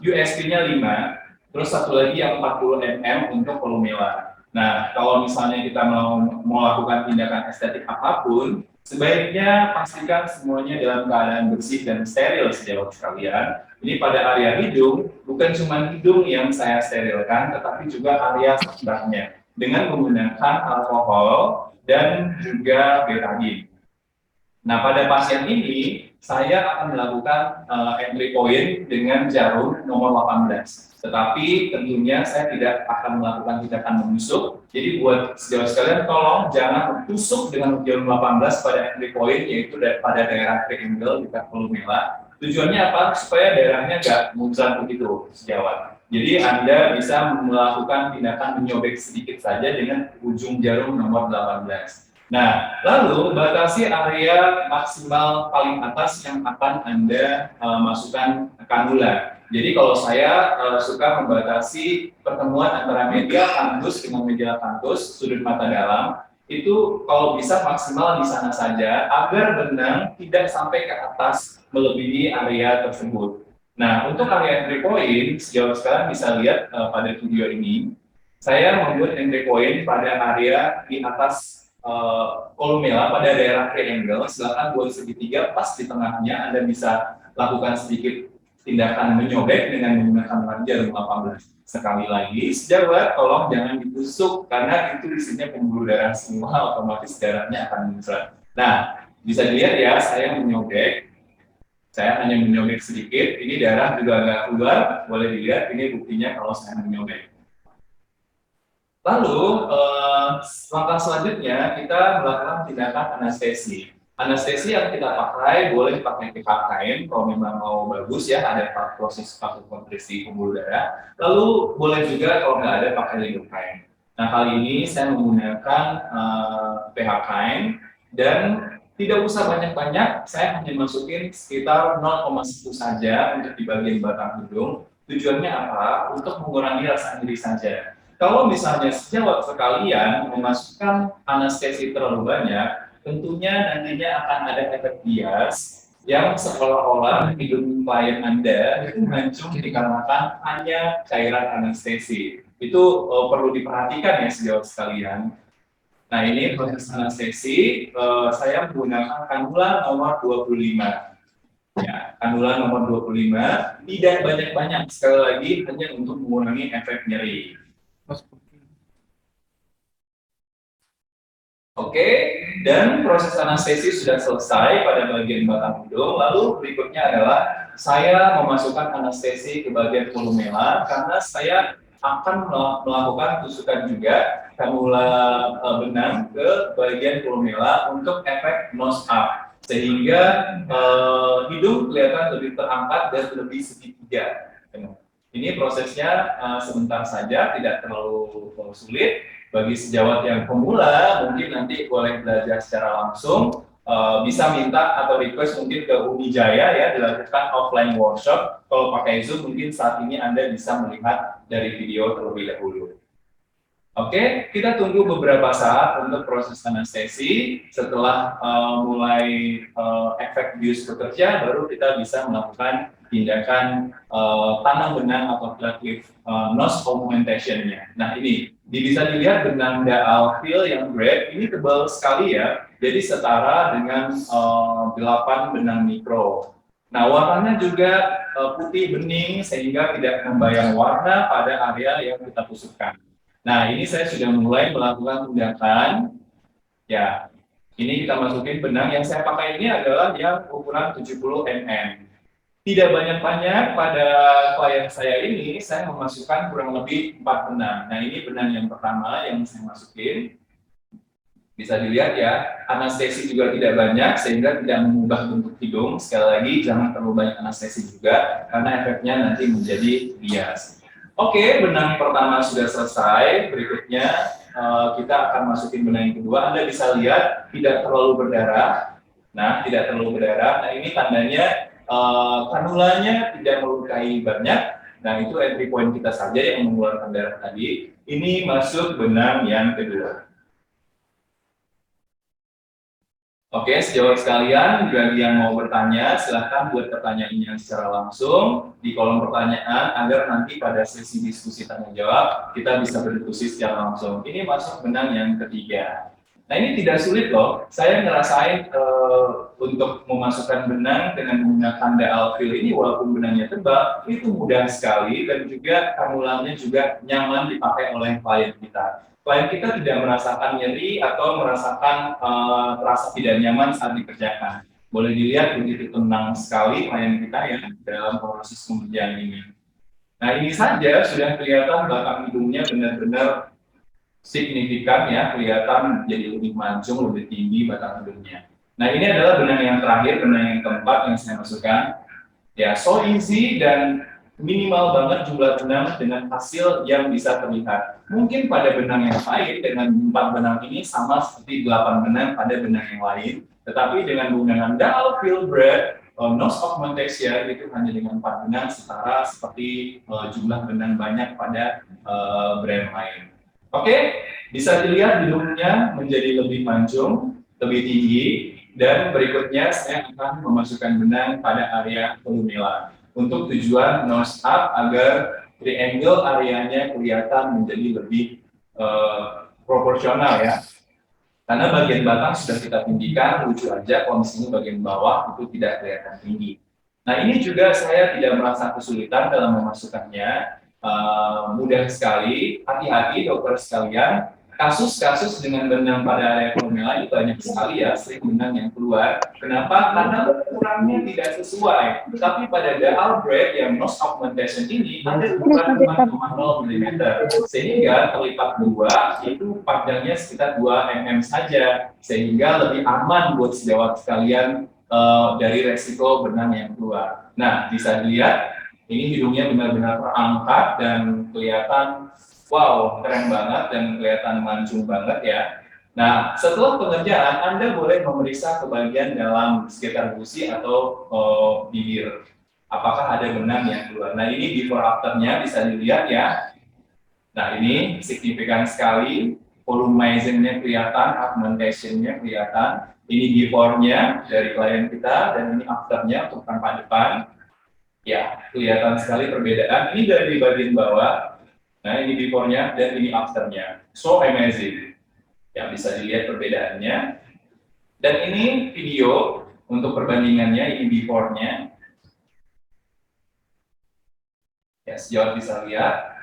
USP-nya 5, terus satu lagi yang 40 mm untuk volumela. Nah, kalau misalnya kita mau melakukan tindakan estetik apapun, sebaiknya pastikan semuanya dalam keadaan bersih dan steril sejauh sekalian. Ini pada area hidung, bukan cuma hidung yang saya sterilkan, tetapi juga area sekitarnya dengan menggunakan alkohol dan juga betadine. Nah, pada pasien ini, saya akan melakukan entry point dengan jarum nomor 18. Tetapi tentunya saya tidak akan melakukan tindakan menusuk. Jadi buat sejauh sekalian, tolong jangan tusuk dengan jarum 18 pada entry point, yaitu pada daerah triangle dekat volumela. Tujuannya apa? Supaya daerahnya nggak muncrat begitu sejawat. Jadi Anda bisa melakukan tindakan menyobek sedikit saja dengan ujung jarum nomor 18. Nah, lalu batasi area maksimal paling atas yang akan Anda masukkan kanula. Jadi kalau saya suka membatasi pertemuan antara medial canthus dengan medial canthus, sudut mata dalam, itu kalau bisa maksimal di sana saja agar benang tidak sampai ke atas melebihi area tersebut. Nah, untuk area entry point, sejauh sekarang bisa lihat pada video ini, saya membuat entry point pada area di atas kolumella pada daerah triangle. Silakan buat segitiga pas di tengahnya, Anda bisa lakukan sedikit tindakan menyobek dengan menggunakan jarum 18. Sekali lagi, sejawat tolong jangan ditusuk karena itu isinya pembuluh darah semua, otomatis darahnya akan muncrat. Nah, bisa dilihat ya, saya menyobek. Saya hanya menyobek sedikit, ini darah juga agak keluar, boleh dilihat, ini buktinya kalau saya menyobek. Lalu, langkah selanjutnya kita melakukan tindakan anestesi. Anestesi yang kita pakai boleh pakai kain kalau memang mau bagus ya, ada proses vakukompresi pembuluh darah. Lalu boleh juga kalau nggak ada pakai lidocaine. Nah, kali ini saya menggunakan PH kain dan tidak usah banyak-banyak, saya hanya masukin sekitar 0,1 saja untuk di bagian batang hidung. Tujuannya apa? Untuk mengurangi rasa nyeri saja. Kalau misalnya sejawat sekalian memasukkan anestesi terlalu banyak, tentunya nantinya akan ada efek bias yang seolah-olah hidung klien Anda itu mancung dikarenakan hanya cairan anestesi. Itu perlu diperhatikan ya sejawat sekalian. Nah, ini proses anestesi, saya menggunakan kanula nomor 25. Ya, kanula nomor 25, tidak banyak-banyak, sekali lagi hanya untuk mengurangi efek nyeri. Oke, dan proses anestesi sudah selesai pada bagian batang hidung. Lalu berikutnya adalah saya memasukkan anestesi ke bagian kolumella karena saya akan melakukan tusukan juga kanula benang ke bagian kolumella untuk efek nose up sehingga hidung kelihatan lebih terangkat dan lebih segitiga. Ini prosesnya sebentar saja, tidak terlalu sulit. Bagi sejawat yang pemula, mungkin nanti boleh belajar secara langsung, bisa minta atau request mungkin ke Unijaya ya, dilakukan offline workshop. Kalau pakai Zoom, mungkin saat ini Anda bisa melihat dari video terlebih dahulu. Oke, kita tunggu beberapa saat untuk proses anestesi. Setelah mulai efek bius bekerja, baru kita bisa melakukan tindakan tanam benang atau platelet nose augmentation-nya. Nah, ini bisa dilihat benang Daalfil yang grade ini tebal sekali ya, jadi setara dengan 8 benang mikro. Nah, warnanya juga putih bening sehingga tidak membayang warna pada area yang kita tusukkan. Nah, ini saya sudah mulai melakukan tindakan. Ya, ini kita masukin benang yang saya pakai ini adalah yang ukuran 70 mm. Tidak banyak-banyak pada klien saya ini, saya memasukkan kurang lebih 4 benang. Nah, ini benang yang pertama yang saya masukin. Bisa dilihat ya, anestesi juga tidak banyak sehingga tidak mengubah bentuk hidung. Sekali lagi, jangan terlalu banyak anestesi juga karena efeknya nanti menjadi bias. Oke, benang pertama sudah selesai. Berikutnya kita akan masukin benang yang kedua. Anda bisa lihat tidak terlalu berdarah. Nah, tidak terlalu berdarah. Nah, ini tandanya kanulanya tidak melukai banyak. Nah, itu entry point kita saja yang mengeluarkan darah tadi. Ini masuk benang yang kedua. Oke, sejawat sekalian, bagi yang mau bertanya, silahkan buat pertanyaannya secara langsung di kolom pertanyaan agar nanti pada sesi diskusi tanya jawab kita bisa berdiskusi secara langsung. Ini masuk benang yang ketiga. Nah, ini tidak sulit loh. Saya ngerasain untuk memasukkan benang dengan menggunakan Daalfil ini walaupun benangnya tebal, itu mudah sekali dan juga kanulanya juga nyaman dipakai oleh klien kita. Klien kita tidak merasakan nyeri atau merasakan rasa tidak nyaman saat dikerjakan. Boleh dilihat begitu tenang sekali klien kita ya dalam proses pengerjaan ini. Nah, ini saja sudah kelihatan belakang hidungnya benar-benar signifikan ya, kelihatan jadi lebih mancung, lebih tinggi batang hidungnya. Nah, ini adalah benang yang terakhir, benang yang keempat yang saya masukkan. Ya, so easy dan minimal banget jumlah benang dengan hasil yang bisa terlihat. Mungkin pada benang yang lain dengan 4 benang ini sama seperti 8 benang pada benang yang lain, tetapi dengan menggunakan Dahl Filbert nose augmentation itu hanya dengan 4 benang setara seperti jumlah benang banyak pada brand lain. Oke, bisa dilihat hidungnya menjadi lebih mancung, lebih tinggi, dan berikutnya saya akan memasukkan benang pada area volumella untuk tujuan nose up agar triangle areanya kelihatan menjadi lebih proporsional ya. Karena bagian batang sudah kita tinggikan, lucu aja kalau misalnya bagian bawah itu tidak kelihatan tinggi. Nah ini juga saya tidak merasa kesulitan dalam memasukkannya, mudah sekali, hati-hati dokter sekalian. Kasus-kasus dengan benang pada area volumella itu banyak sekali ya, sering benang yang keluar. Kenapa? Karena ukurannya tidak sesuai. Tapi pada Dahl Braid yang nose augmentation ini ada ukuran 4,0 mm, sehingga terlipat dua itu panjangnya sekitar 2 mm saja, sehingga lebih aman buat sejawat sekalian dari resiko benang yang keluar. Nah, bisa dilihat ini hidungnya benar-benar terangkat dan kelihatan wow, keren banget dan kelihatan mancung banget ya. Nah, setelah pengerjaan, Anda boleh memeriksa ke bagian dalam sekitar gusi atau bibir. Apakah ada benang yang keluar? Nah, ini before after-nya bisa dilihat ya. Nah, ini signifikan sekali. Volumizing-nya kelihatan, augmentation-nya kelihatan. Ini before-nya dari klien kita, dan ini after-nya untuk tampak depan. Ya, kelihatan sekali perbedaan. Ini dari bagian bawah. Nah, ini before-nya dan ini after-nya. So amazing. Ya, bisa dilihat perbedaannya. Dan ini video untuk perbandingannya, ini before-nya. Ya, sejauh bisa lihat.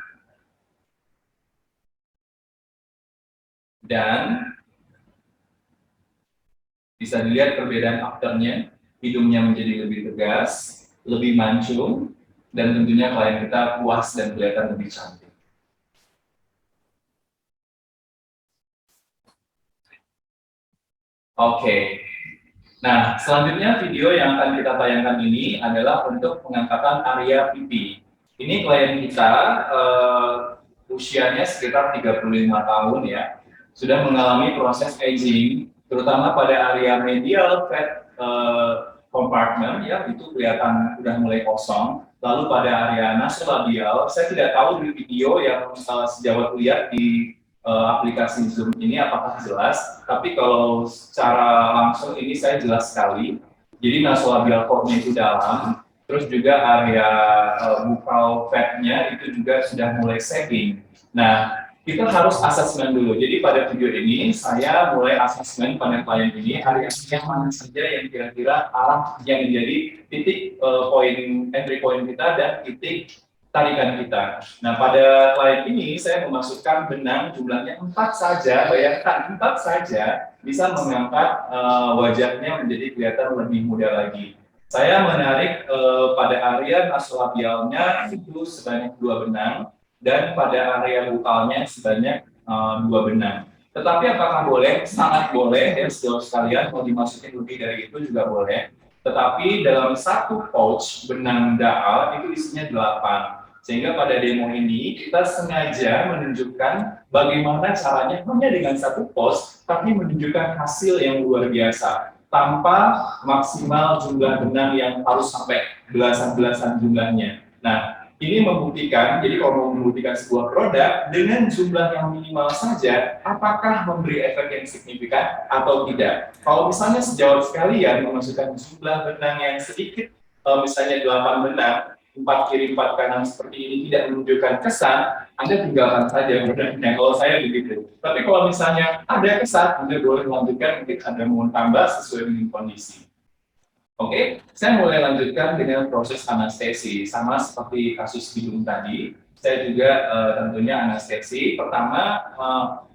Dan bisa dilihat perbedaan after-nya. Hidungnya menjadi lebih tegas, lebih mancung, dan tentunya klien kita puas dan kelihatan lebih cantik. Oke. Nah, selanjutnya video yang akan kita tayangkan ini adalah untuk pengangkatan area pipi. Ini klien kita usianya sekitar 35 tahun ya. Sudah mengalami proses aging, terutama pada area medial fat compartment ya, itu kelihatan sudah mulai kosong. Lalu pada area nasolabial, saya tidak tahu di video yang sejawat lihat di aplikasi Zoom ini apakah jelas, tapi kalau secara langsung ini saya jelas sekali. Jadi nasolabial core-nya itu dalam, terus juga area buccal fat-nya itu juga sudah mulai sagging. Nah, kita harus asesmen dulu. Jadi pada video ini saya mulai asesmen pada klien ini area yang mana saja yang kira-kira arah yang menjadi titik poin entry point kita dan titik tarikan kita. Nah, pada klien ini saya memasukkan benang jumlahnya 4 saja, bayangkan 4 saja bisa mengangkat wajahnya menjadi kelihatan lebih muda lagi. Saya menarik pada area nasolabialnya itu sebanyak 2 benang dan pada area bukalnya sebanyak 2 benang. Tetapi apakah boleh? Sangat boleh ya, sejauh sekalian mau dimasukin lebih dari itu juga boleh. Tetapi dalam satu pouch benang Dahl itu isinya 8. Sehingga pada demo ini kita sengaja menunjukkan bagaimana caranya hanya dengan satu pouch tapi menunjukkan hasil yang luar biasa tanpa maksimal jumlah benang yang harus sampai belasan-belasan jumlahnya. Nah, ini membuktikan, jadi kalau mau membuktikan sebuah produk dengan jumlah yang minimal saja, apakah memberi efek yang signifikan atau tidak. Kalau misalnya sejauh sekalian memasukkan jumlah benang yang sedikit, misalnya 8 benang, 4 kiri 4 kanan seperti ini tidak menunjukkan kesan, Anda tinggalkan saja produknya. Kalau saya begitu. Tapi kalau misalnya ada kesan, Anda boleh melanjutkan, mungkin Anda mau tambah sesuai dengan kondisi. Oke, saya mulai lanjutkan dengan proses anestesi. Sama seperti kasus hidung tadi, saya juga tentunya anestesi. Pertama,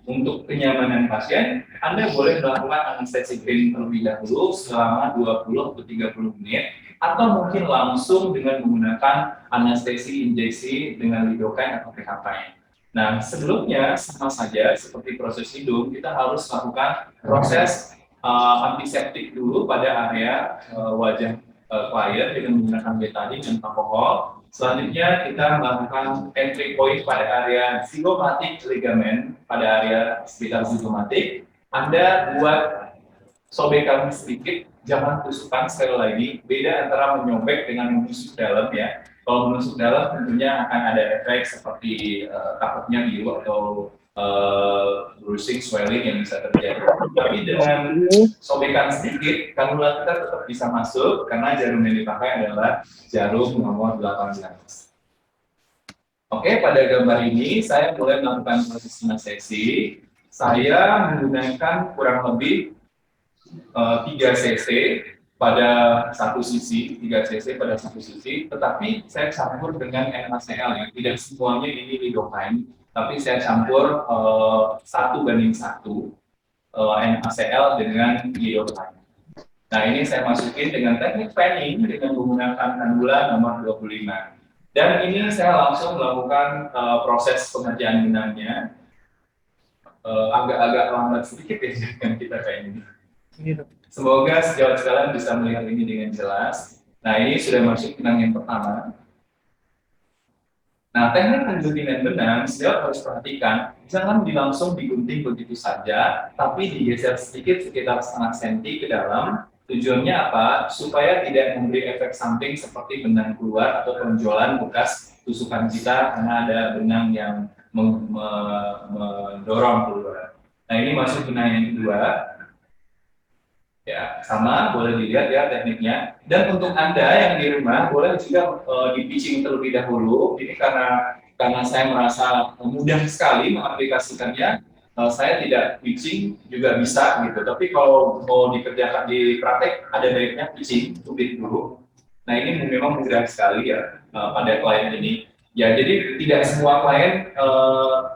untuk kenyamanan pasien, Anda boleh melakukan anestesi green terlebih dahulu selama 20-30 menit, atau mungkin langsung dengan menggunakan anestesi injeksi dengan lidocaine atau PHP. Nah, sebelumnya sama saja seperti proses hidung, kita harus lakukan proses antiseptik dulu pada area wajah klien dengan menggunakan betadine dan alkohol. Selanjutnya kita melakukan entry point pada area zygomatic ligament, pada area sekitar zygomatic. Anda buat sobekan sedikit, jangan tusukan sekali lagi. Beda antara menyobek dengan menusuk dalam ya. Kalau menusuk dalam tentunya akan ada efek seperti takutnya biru atau bruising, swelling yang bisa terjadi. Tapi dengan sobekan sedikit, kanula kita tetap bisa masuk karena jarum yang dipakai adalah jarum nomor 18. Oke, pada gambar ini saya mulai melakukan proses anestesi. Saya menggunakan kurang lebih 3 cc pada satu sisi, 3 cc pada satu sisi, tetapi saya campur dengan NaCl ya. Tidak semuanya ini lidocaine, tapi saya campur 1:1 NaCl dengan lidocaine. Nah, ini saya masukin dengan teknik fanning dengan menggunakan kanula nomor 25. Dan ini saya langsung melakukan proses pengerjaan benangnya. Agak-agak lambat sedikit ya dengan kita kayak ini. Semoga sejauh sekalian bisa melihat ini dengan jelas. Nah, ini sudah masuk benang yang pertama. Nah, teknik penggentian benang sejauh harus perhatikan, jangan langsung digunting begitu saja, tapi digeser sedikit sekitar setengah senti ke dalam. Tujuannya apa? Supaya tidak memberi efek samping seperti benang keluar atau tonjolan bekas tusukan kita karena ada benang yang mendorong keluar. Nah, ini masuk benang yang kedua. Ya, sama, boleh dilihat ya tekniknya. Dan untuk Anda yang di rumah, boleh juga di-pitching terlebih dahulu. Ini karena saya merasa mudah sekali mengaplikasikannya, saya tidak pitching juga bisa gitu. Tapi kalau mau dikerjakan di praktek, ada baiknya pitching, tubit dulu. Nah, ini memang mudah sekali ya pada klien ini. Ya, jadi tidak semua klien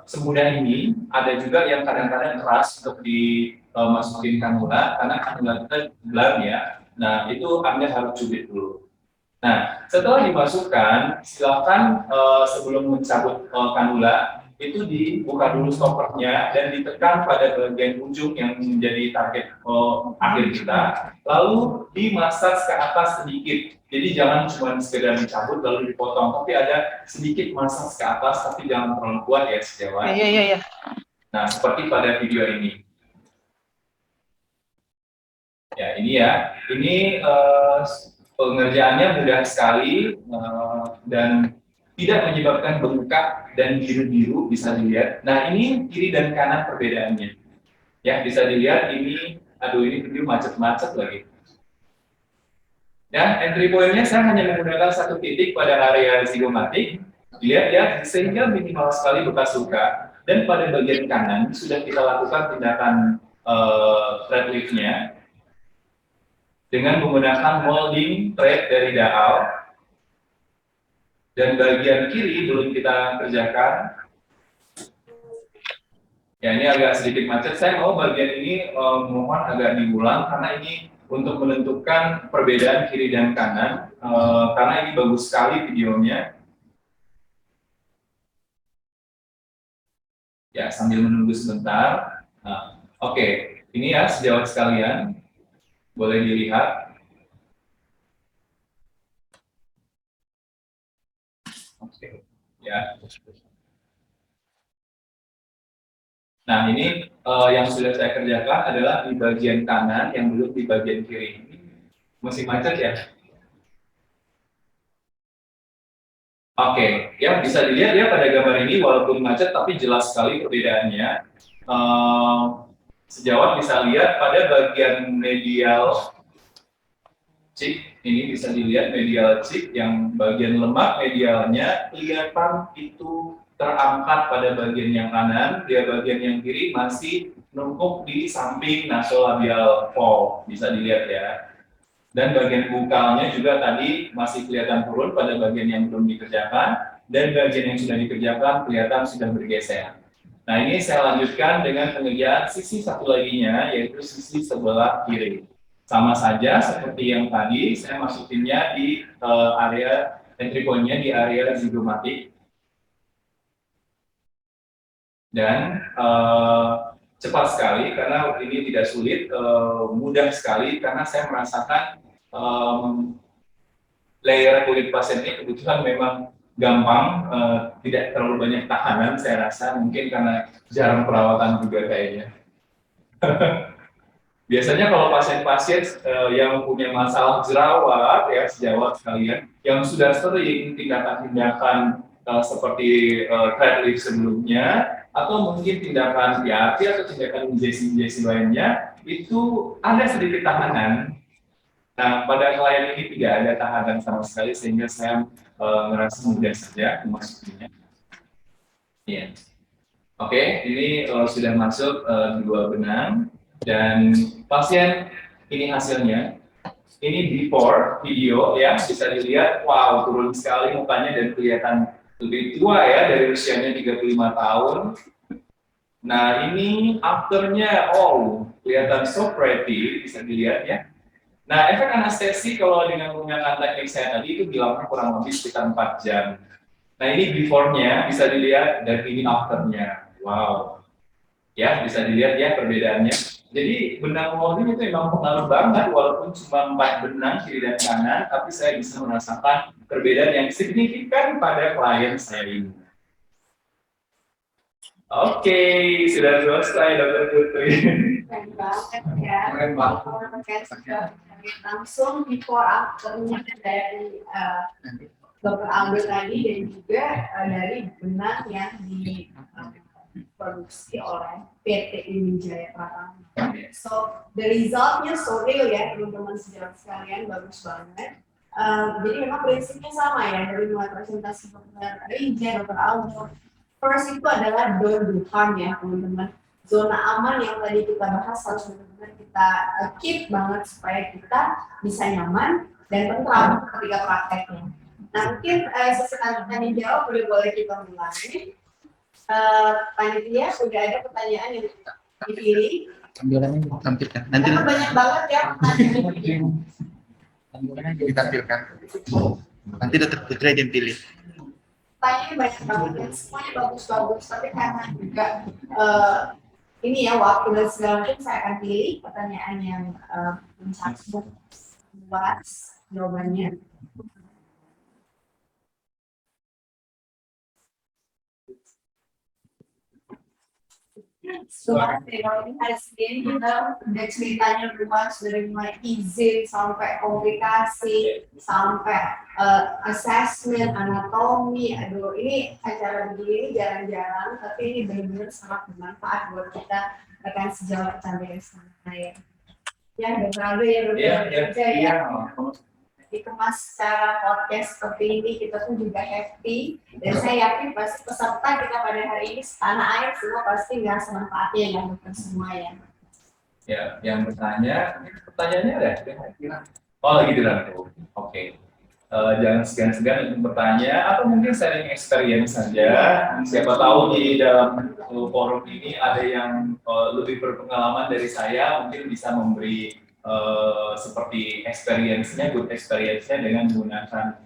semudah ini. Ada juga yang kadang-kadang keras untuk dimasukin kanula, karena kanula kita gelar ya. Nah, itu Anda harus cubit dulu. Nah, setelah dimasukkan, silakan sebelum mencabut kanula, itu dibuka dulu stoppernya dan ditekan pada bagian ujung yang menjadi target akhir kita, lalu dimasaj ke atas sedikit. Jadi jangan cuma sekedar dicabut lalu dipotong, tapi ada sedikit masaj ke atas, tapi jangan terlalu kuat ya sejauh. Iya. Nah, seperti pada video ini. Ya, ini ya. Ini pengerjaannya mudah sekali dan tidak menyebabkan bengkak dan biru-biru, bisa dilihat. Nah, ini kiri dan kanan perbedaannya. Ya, bisa dilihat ini, aduh ini video macet-macet lagi. Dan entry point-nya saya hanya menggunakan satu titik pada area zygomatic. Lihat ya, sehingga minimal sekali bekas luka. Dan pada bagian kanan sudah kita lakukan tindakan thread lift-nya dengan menggunakan molding thread dari daal. Dan bagian kiri belum kita kerjakan. Ya, ini agak sedikit macet. Saya mau bagian ini mohon agak diulang karena ini untuk menentukan perbedaan kiri dan kanan. Karena ini bagus sekali videonya. Ya, sambil menunggu sebentar. Nah, oke. Ini ya sejauh sekalian. Boleh dilihat. Oke. Ya. Nah, ini yang sudah saya kerjakan adalah di bagian kanan, yang belum di bagian kiri. Masih macet ya? Oke, ya bisa dilihat ya pada gambar ini, walaupun macet tapi jelas sekali perbedaannya. Sejawat bisa lihat pada bagian medial cheek, ini bisa dilihat medial cheek yang bagian lemak medialnya kelihatan itu terangkat pada bagian yang kanan, dia bagian yang kiri masih numpuk di samping nasolabial fold, bisa dilihat ya. Dan bagian bukalnya juga tadi masih kelihatan turun pada bagian yang belum dikerjakan, dan bagian yang sudah dikerjakan kelihatan sudah bergeser. Nah, ini saya lanjutkan dengan pengerjaan sisi satu laginya, yaitu sisi sebelah kiri. Sama saja seperti yang tadi, saya masukinnya di area entry point-nya di area zygomatic. Dan cepat sekali karena ini tidak sulit, mudah sekali karena saya merasakan layer kulit pasien ini kebetulan memang gampang, tidak terlalu banyak tahanan, saya rasa mungkin karena jarang perawatan juga kayaknya. Biasanya kalau pasien-pasien yang punya masalah jerawat, ya sejawat sekalian, yang sudah sering tindakan-tindakan seperti thread lift sebelumnya, atau mungkin tindakan PRP atau tindakan injeksi-injeksi lainnya, itu ada sedikit tahanan. Nah, pada klien ini tidak ada tahanan sama sekali, sehingga saya merasa mudah saja memasukinya. Iya. Oke, ini sudah masuk dua benang, dan pasien ini hasilnya. Ini before video ya, bisa dilihat, wow, turun sekali mukanya dan kelihatan lebih tua ya, dari usianya 35 tahun. Nah, ini afternya, oh, kelihatan so pretty, bisa dilihat ya. Nah, efek anestesi kalau dengan menggunakan teknik saya tadi itu bilangnya kurang lebih sekitar 4 jam. Nah, ini before-nya bisa dilihat dan ini after-nya. Wow. Ya, bisa dilihat ya perbedaannya. Jadi benang molding itu memang pengaruh banget, walaupun cuma 4 benang kiri dan kanan, tapi saya bisa merasakan perbedaan yang signifikan pada klien saya ini. Oke, sudah selesai Dr. Putri. Keren banget ya. Keren banget. Langsung before afternya dari Dr. Aldo tadi dan juga dari benang yang diproduksi oleh PT Wijaya Pratama. So the resultnya so real ya teman-teman sejawat sekalian, bagus banget. Jadi memang prinsipnya sama ya, dari mulai presentasi Dr. Wijaya, Dr. Aldo. First itu adalah don't do harm ya teman-teman. Zona aman yang tadi kita bahas harus benar-benar kita keep banget supaya kita bisa nyaman dan tentram ketika prakteknya. Nah mungkin sesekali jawab boleh kita mulai. Panitia sudah ada pertanyaan yang dipilih. Tampilannya ditampilkan. Nanti banyak banget ya pertanyaan. tampilannya ditampilkan. Nanti Dr. Putri yang pilih. Pertanyaannya banyak banget dan semuanya bagus-bagus. Tapi karena juga ini ya waktu dan segala macam, saya akan pilih pertanyaan yang mencakup luas jawabannya. Soalnya kalau ini hari sendiri kita udah ceritanya luas dari mulai izin sampai komplikasi sampai assessment, anatomi. Aduh, ini acara begini jarang-jarang, tapi ini benar-benar sangat bermanfaat buat kita rekan sejawat sampai saya. Ya, Dr. Aldo ya, dikemas secara podcast seperti ini, kita pun juga happy, dan saya yakin pasti peserta kita pada hari ini setanah air semua pasti ngerasa manfaatnya ya dokter semua ya. Ya, yang bertanya, pertanyaannya ada? Oh, lagi dirangkum. Oke. Jangan segan-segan untuk bertanya, atau mungkin sharing experience saja. Siapa tahu di dalam forum ini ada yang lebih berpengalaman dari saya, mungkin bisa memberi seperti experience-nya, good experience-nya dengan menggunakan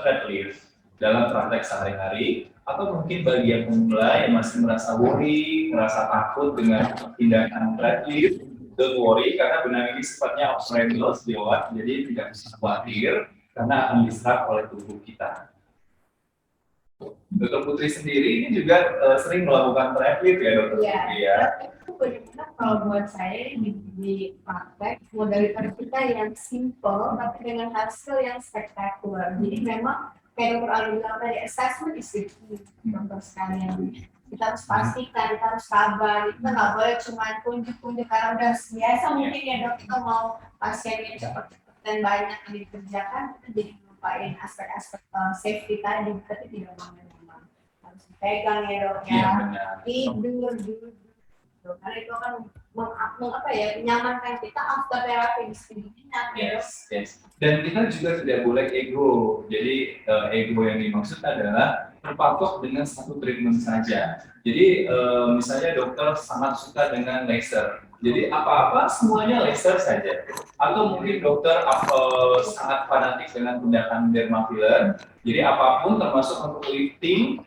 thread lift dalam praktek sehari-hari, atau mungkin bagi yang pemula yang masih merasa worry, merasa takut dengan tindakan thread lift, don't worry, karena benang ini sifatnya obstacle sejawat, jadi tidak usah khawatir karena akan diserap oleh tubuh kita. Dr. Putri sendiri ini juga sering melakukan thread lift ya Dr. Putri ya? Benar-benar kalau buat saya di praktek modalitas kita yang simple tapi dengan hasil yang spektakuler. Jadi memang kayak Dr. Ali bilang tadi, assessment is the key untuk sekalian. Kita harus pastikan, kita harus sabar, kita nggak boleh cuma tunjuk-tunjuk karena udah biasa mungkin ya dok, kita mau pasiennya cepat dan banyak yang dikerjakan, kita jadi lupain aspek-aspek safety tadi, tapi tidak memang harus dipegang ya dok ya, tidur dulu. Karena itu akan menyamankan kita after terapi di sini. Yes. Dan kita juga tidak boleh ego. Jadi ego yang dimaksud adalah terpatok dengan satu treatment saja. Jadi misalnya dokter sangat suka dengan laser. Jadi apa-apa semuanya laser saja. Atau mungkin dokter sangat fanatik dengan tindakan dermafiller. Jadi apapun termasuk untuk lifting,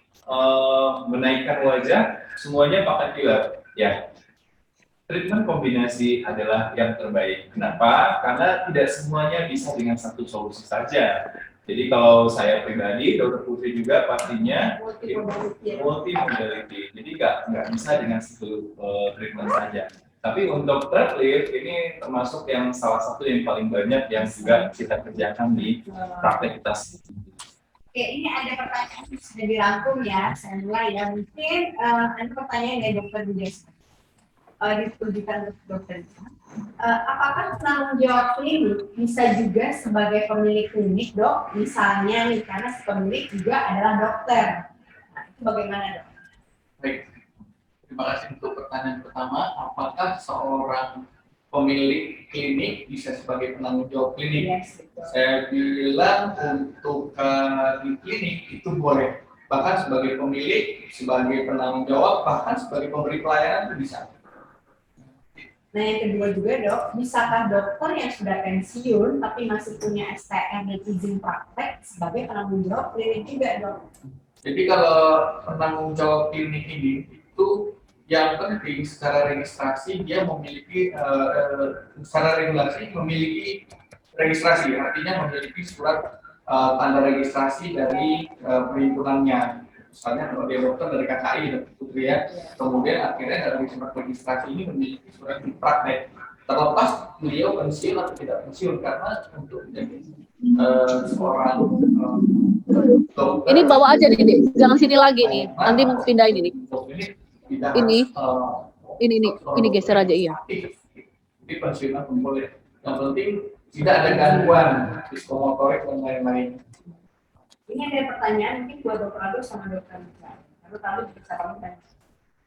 menaikkan wajah, semuanya pakai filler. Ya, treatment kombinasi adalah yang terbaik. Kenapa? Karena tidak semuanya bisa dengan satu solusi saja. Jadi kalau saya pribadi, Dokter Putri juga pastinya Multimodality. multimodality. Jadi nggak bisa dengan satu treatment saja. Tapi untuk thread lift ini termasuk yang salah satu yang paling banyak yang juga kita kerjakan di praktek kita. Oke, ini ada pertanyaan yang sudah dirangkum ya, saya mulai ya. Mungkin ada pertanyaan dari Dokter Budes. Ditujukan untuk dokter. Apakah penanggung jawab klinik bisa juga sebagai pemilik klinik, Dok? Misalnya nih, karena si pemilik juga adalah dokter. Nah, itu bagaimana, Dok? Baik, terima kasih untuk pertanyaan pertama. Apakah seorang pemilik klinik bisa sebagai penanggung jawab klinik? Yes, betul. Saya bilang untuk di klinik itu boleh. Bahkan sebagai pemilik, sebagai penanggung jawab, bahkan sebagai pemberi pelayanan itu bisa. Nah, yang kedua juga, Dok, bisakah dokter yang sudah pensiun tapi masih punya STM dan izin praktek sebagai penanggung jawab klinik juga, Dok? Jadi kalau penanggung jawab klinik ini itu yang penting secara registrasi dia memiliki secara regulasi memiliki registrasi, artinya memiliki surat tanda registrasi dari perhimpunannya. Misalnya kalau dia dokter dari KKI, Dokter Putri ya, kemudian akhirnya dari surat registrasi ini memiliki surat praktek. Terlepas beliau pensiun atau tidak pensiun, karena untuk menjadi seorang dokter. Ini bawa aja nih, Dek. Jangan sini lagi nih. Nanti mau pindahin ini. Ini geser aja, iya. Ini pensiunan pun boleh. Yang penting tidak ada gangguan psikomotorik dan lain-lain. Ini ada pertanyaan mungkin buat Dokter Agus sama Dokter Mika. Lalu kamu bisa komentar.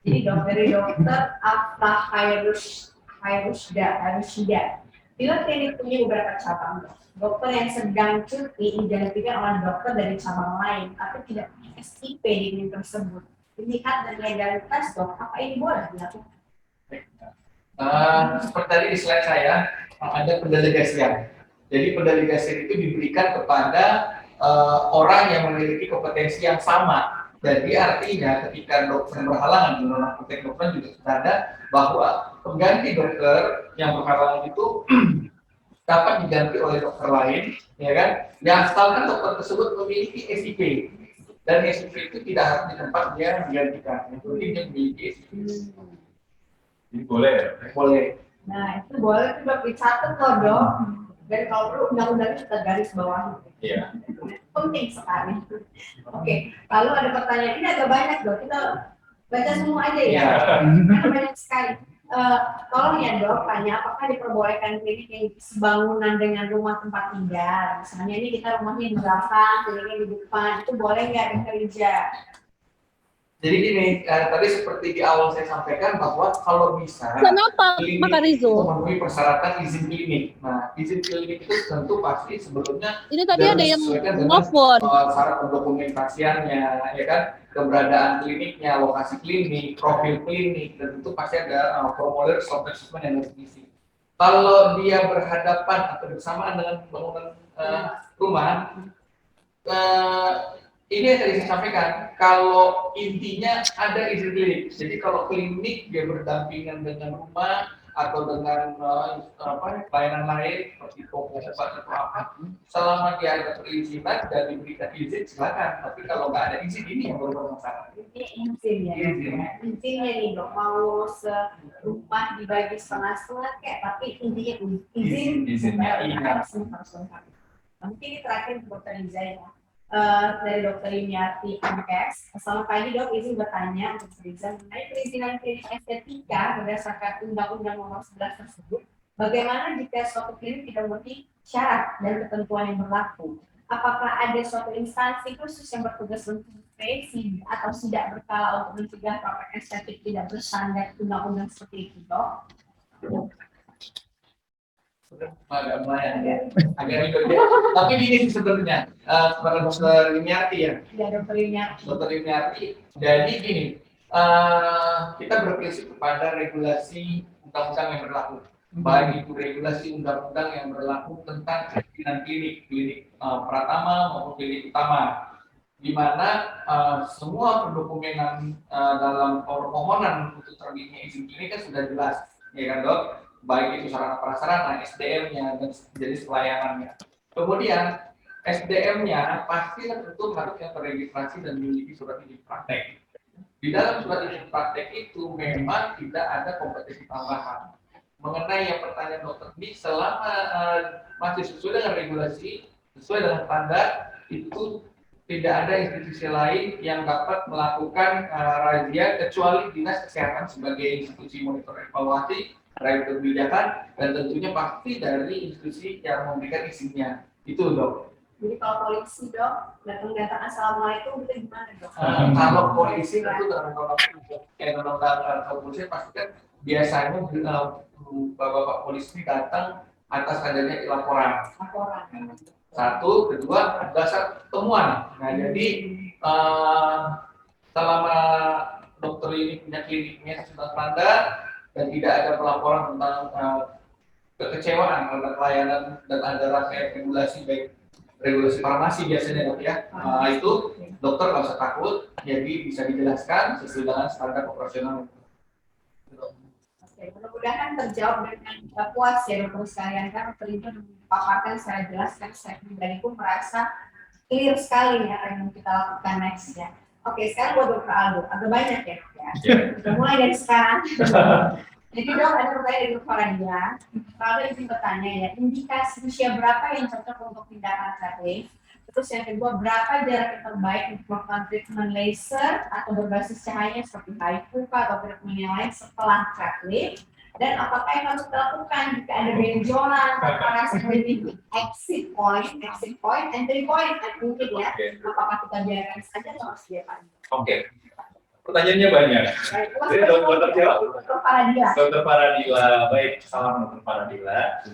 Jadi dari Dokter Afla Harushida. Bila klinik punya beberapa cabang, dokter yang sedang cuti digantikan oleh dokter dari cabang lain, tapi tidak punya SIP di klinik tersebut. Dilihat dari legalitas, Dok, apa ini boleh dilakukan? Seperti tadi di slide saya ada pendelegasian. Jadi pendelegasian itu diberikan kepada orang yang memiliki kompetensi yang sama. Jadi artinya ketika dokter berhalangan, di dalam praktek dokter juga sudah ada bahwa pengganti dokter yang berhalangan itu dapat diganti oleh dokter lain, ya kan? Yang asalkan dokter tersebut memiliki SIP, dan SIP itu tidak harus di tempat dia digantikan. Yang penting dia memiliki SIP. Ini boleh ya? Boleh. Nah, itu boleh itu Dok dicatat loh, Dok. Dan kalau perlu undang-undangnya kita garis bawah. Iya. Penting sekali. Oke, lalu ada pertanyaan ini agak banyak, Dok. Kita baca semua aja ya. Karena banyak sekali. Tolong ya, Dok, tanya apakah diperbolehkan klinik yang sebangunan dengan rumah tempat tinggal. Misalnya ini kita rumahnya di belakang, kliniknya di depan, itu boleh nggak bekerja? Jadi gini, tadi seperti di awal saya sampaikan bahwa kalau bisa Kenapa, klinik Maka Rizo? memenuhi persyaratan izin klinik. Nah, izin klinik itu tentu pasti sebelumnya Ini tadi ada yang disesuaikan dengan nelfon. syarat pendokumentasiannya, ya kan, keberadaan kliniknya, lokasi klinik, profil klinik, dan tentu pasti ada formulir swab assessment yang harus diisi. Kalau dia berhadapan atau bersamaan dengan bangunan rumah, ini yang tadi saya sampaikan, kalau intinya ada izin klinik. Jadi kalau klinik dia berdampingan dengan rumah atau dengan pelayanan lain seperti toko obat atau apa, selama dia ada perizinan dan diberikan izin silakan. Tapi kalau nggak ada izin, ini yang bermasalah. Ini izin ya. Intinya nih, Dok, mau serumah dibagi setengah-setengah kayak, tapi intinya Izinnya harus lengkap. Mungkin ini terakhir Dokter Liza ya. Dari Dokter Yuniarti MKS. Selamat pagi, Dok, izin bertanya untuk Riza mengenai perizinan klinik estetika berdasarkan Undang-Undang Nomor 11 tersebut. Bagaimana jika suatu klinik tidak memenuhi syarat dan ketentuan yang berlaku? Apakah ada suatu instansi khusus yang bertugas menginspeksi atau tidak berkala untuk mencegah praktek estetik tidak bersandar undang-undang seperti itu, Dok? Agak ribet ya. Tapi ini sebenarnya kepada Dokter Yuniarti ya. Ya, Dokter Yuniarti. Dokter Yuniarti. Jadi gini, kita berprinsip kepada regulasi undang-undang yang berlaku. Baik itu regulasi undang-undang yang berlaku tentang perizinan klinik pratama maupun klinik utama, di mana semua pendokumenan dalam permohonan untuk terbitnya izin klinik kan sudah jelas, ya kan, Dok? Baik itu sarana prasarana, SDM-nya, dan jenis pelayanannya. Kemudian SDM-nya pasti tentu harus yang terregistrasi dan memiliki surat izin praktek. Di dalam surat izin praktek itu memang tidak ada kompetisi tambahan. Mengenai yang pertanyaan dokter ini, selama masih sesuai dengan regulasi, sesuai dengan standar, itu tidak ada institusi lain yang dapat melakukan razia kecuali Dinas Kesehatan sebagai institusi monitor evaluasi terhadap kebijakan, dan tentunya pasti dari institusi yang memberikan izinnya. Itu dok. Jadi kalau polisi dok, datang assalamualaikum itu gimana dok? Kalau polisi tentu dengan undang-undang kepolisian pasti kan biasanya bapak-bapak polisi datang atas adanya laporan. Satu, kedua dasar temuan. Nah jadi selama dokter ini punya kliniknya sudah standar dan tidak ada pelaporan tentang kekecewaan terhadap pelayanan dan ada rangkaian regulasi, baik regulasi farmasi biasanya dok ya, itu dokter nggak usah takut, jadi bisa dijelaskan sesuai dengan standar operasional. Oke, mudah-mudahan terjawab dengan puas ya dokter sekalian, kan dokter itu memaparkan secara jelas, kan saya pribadi pun merasa clear sekali ya apa yang kita lakukan next ya. Oke, sekarang buat dokter Aldo, agak banyak ya dok ya. Kita mulai dari sekarang. Jadi dok, ada pertanyaan dari Dr. Faradia. Kalau izin bertanya ya, indikasi usia berapa yang cocok untuk tindakan trackless? Terus yang kedua, berapa jarak yang terbaik untuk melakukan treatment laser atau berbasis cahaya seperti HIFU atau treatment yang lain setelah trackless? Dan apakah yang harus dilakukan jika ada benjolan antara seperti exit point, entry point, mungkin ya? Apakah kita biarkan saja atau harus diapain? Oke. Pertanyaannya banyak. Jadi dokter jawab. Dokter Paradila, baik, salam dokter Paradila.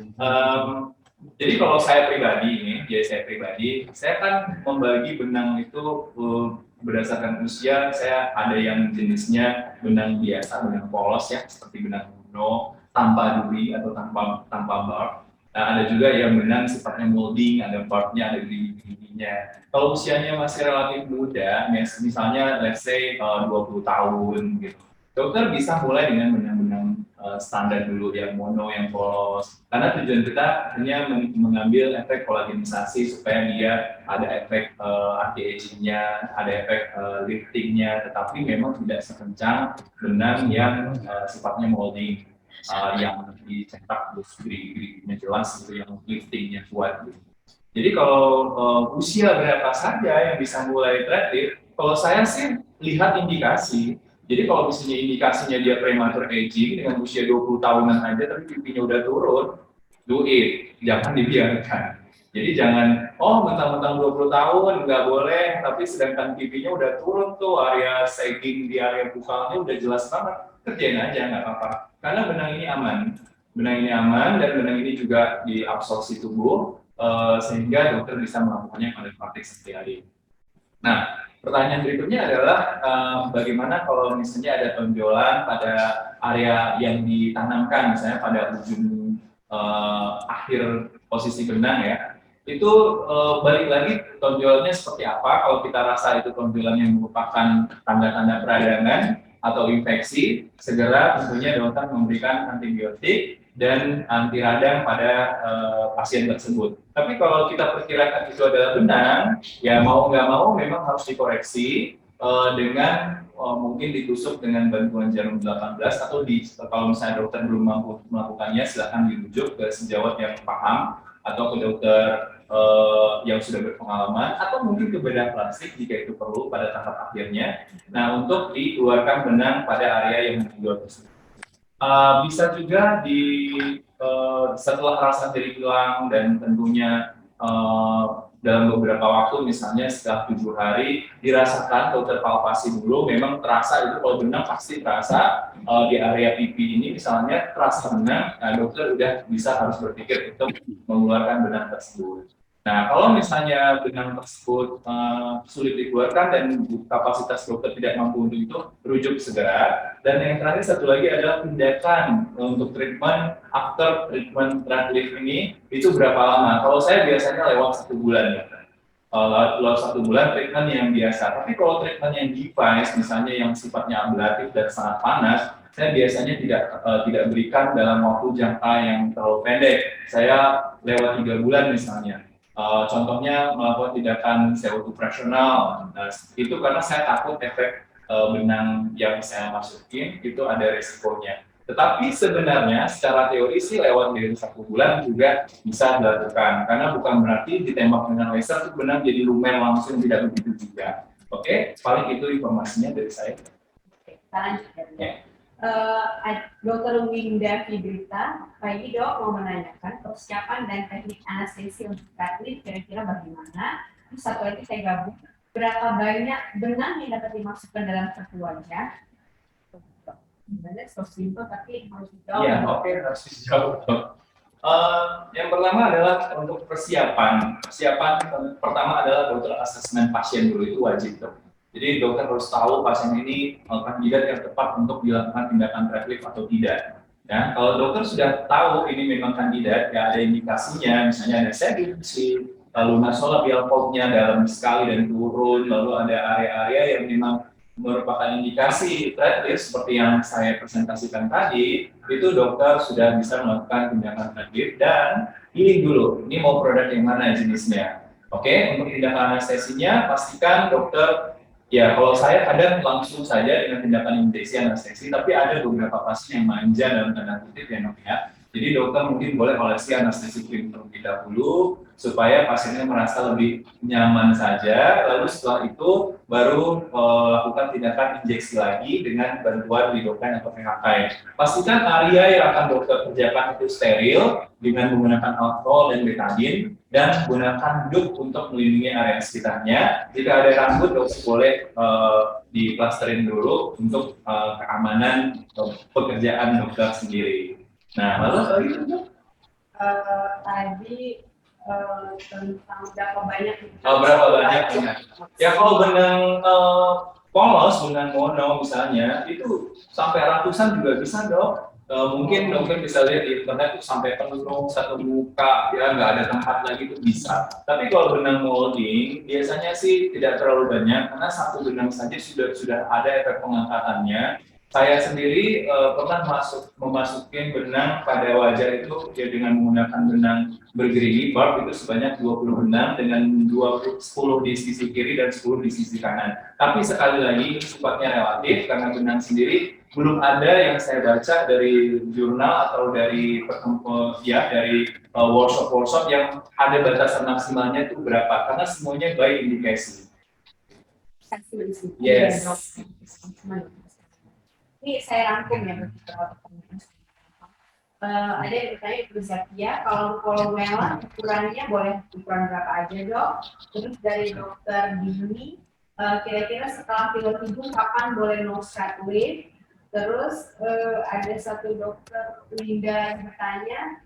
Jadi kalau saya pribadi saya kan membagi benang itu berdasarkan usia. Saya ada yang jenisnya benang biasa, benang polos ya, seperti benang kuno, tanpa duri atau tanpa barb. Nah, ada juga yang benang sifatnya molding, ada barbnya, ada duri-durinya. Kalau usianya masih relatif muda, misalnya let's say 20 tahun gitu, dokter bisa mulai dengan benang-benang standar dulu, yang mono, yang polos. Karena tujuan kita hanya mengambil efek kolagenisasi supaya dia ada efek anti-aging-nya, ada efek lifting-nya, tetapi memang tidak sekencang benang yang sifatnya molding. Yang dicetak grid-gridnya jelas gitu, yang liftingnya kuat gitu. Jadi kalau usia berapa saja yang bisa mulai trackless, kalau saya sih lihat indikasi. Jadi kalau misalnya indikasinya dia premature aging dengan usia 20 tahunan aja tapi pipinya udah turun, do it, jangan dibiarkan. Jadi jangan, mentang-mentang 20 tahun nggak boleh, tapi sedangkan pipinya udah turun tuh, area sagging di area bukalnya udah jelas banget, kerjain aja nggak apa-apa. Karena benang ini aman dan benang ini juga diabsorpsi tubuh, sehingga dokter bisa melakukannya pada praktik sehari-hari. Nah, pertanyaan berikutnya adalah bagaimana kalau misalnya ada tonjolan pada area yang ditanamkan, misalnya pada ujung akhir posisi benang ya, itu balik lagi tonjolannya seperti apa. Kalau kita rasa itu tonjolan yang merupakan tanda-tanda peradangan atau infeksi, segera tentunya dokter memberikan antibiotik dan anti radang pada pasien tersebut. Tapi kalau kita perkirakan itu adalah benang, ya mau nggak mau memang harus dikoreksi dengan mungkin ditusuk dengan bantuan jarum 18 atau kalau misalnya dokter belum mampu melakukannya, silakan dirujuk ke sejawat yang paham atau ke dokter yang sudah berpengalaman, atau mungkin ke bedah plastik jika itu perlu pada tahap akhirnya. Nah, untuk dikeluarkan benang pada area yang dijual tersebut. Bisa juga setelah rasa nyeri hilang dan tentunya dalam beberapa waktu, misalnya setelah 7 hari, dirasakan dokter palpasi dulu. Memang terasa itu kalau benang pasti terasa di area pipi ini misalnya terasa benang. Nah, dokter udah bisa harus berpikir untuk mengeluarkan benang tersebut. Nah, kalau misalnya benang tersebut sulit dikeluarkan dan kapasitas dokter tidak mampu untuk itu, rujuk segera. Dan yang terakhir satu lagi adalah tindakan untuk treatment after treatment trackless ini itu berapa lama? Kalau saya biasanya lewat 1 bulan ya. Lewat 1 bulan treatment yang biasa. Tapi kalau treatment yang device, misalnya yang sifatnya ablatif dan sangat panas, saya biasanya tidak berikan dalam waktu jangka yang terlalu pendek. Saya lewat 3 bulan misalnya. Contohnya melakukan tindakan pseudoprofesional. Nah, itu karena saya takut efek benang yang saya masukin itu ada resikonya. Tetapi sebenarnya secara teori sih lewat dari 1 bulan juga bisa dilakukan. Karena bukan berarti ditembak dengan laser itu benang jadi lumer langsung, tidak begitu juga. Oke, paling itu informasinya dari saya. Oke, kita lanjut ya. Dr. Winda Fibrita, pagi dok mau menanyakan persiapan dan teknik anestesi untuk atlet kira-kira bagaimana? Terus satu lagi saya gabung, berapa banyak benang yang dapat dimasukkan dalam satu wajah? Sebenarnya so simple tapi harus dijawab. Iya, oke, harus dijawab. Yang pertama adalah untuk persiapan. Persiapan pertama adalah dokter asesmen pasien dulu, itu wajib dok. Jadi dokter harus tahu pasien ini kandidat yang tepat untuk dilakukan tindakan tracklip atau tidak. Ya, kalau dokter sudah tahu ini memang kandidat, ya ada indikasinya, misalnya ada sedisi, lalu nasolabial pulse-nya dalam sekali dan turun, lalu ada area-area yang memang merupakan indikasi tracklip seperti yang saya presentasikan tadi, itu dokter sudah bisa melakukan tindakan tracklip dan pilih dulu, ini mau produk yang mana jenisnya. Oke, untuk tindakan anestesinya pastikan dokter. Ya, kalau saya kadang langsung saja dengan tindakan invasi anestesi, tapi ada beberapa pasien yang manja dalam tanda kutip ya dok ya. Jadi dokter mungkin boleh olesi anestesi krim terlebih dahulu supaya pasiennya merasa lebih nyaman saja. Lalu setelah itu baru lakukan tindakan injeksi lagi dengan bantuan lidocaine atau PHK. Pastikan area yang akan dokter kerjakan itu steril dengan menggunakan alkohol dan betadine dan gunakan duct untuk melindungi area sekitarnya. Jika ada rambut, dokter boleh diplasterin dulu untuk keamanan pekerjaan dokter sendiri. Nah, lalu tadi tentang berapa banyak? Berapa banyaknya? Ya kalau benang polos, benang mono misalnya, itu sampai ratusan juga bisa dok. Mungkin dokter bisa lihat di internet itu sampai penuh satu muka, ya nggak ada tempat lagi itu bisa. Tapi kalau benang molding biasanya sih tidak terlalu banyak karena satu benang saja sudah ada efek pengangkatannya. Saya sendiri pernah memasukin benang pada wajah itu ya dengan menggunakan benang bergerigi barb itu sebanyak 20 benang dengan 10 di sisi kiri dan 10 di sisi kanan. Tapi sekali lagi sifatnya relatif karena benang sendiri belum ada yang saya baca dari jurnal atau dari workshop yang ada batasan maksimalnya itu berapa karena semuanya by indikasi. Yes. Ini saya rangkum ya beberapa pertanyaan. Ada yang bertanya Ibu Zakia, kalau kolomela ukurannya boleh ukuran berapa aja dok? Terus dari dokter Dini, kira-kira setelah pilot hidung kapan boleh no start wave? Terus ada satu dokter Linda yang bertanya,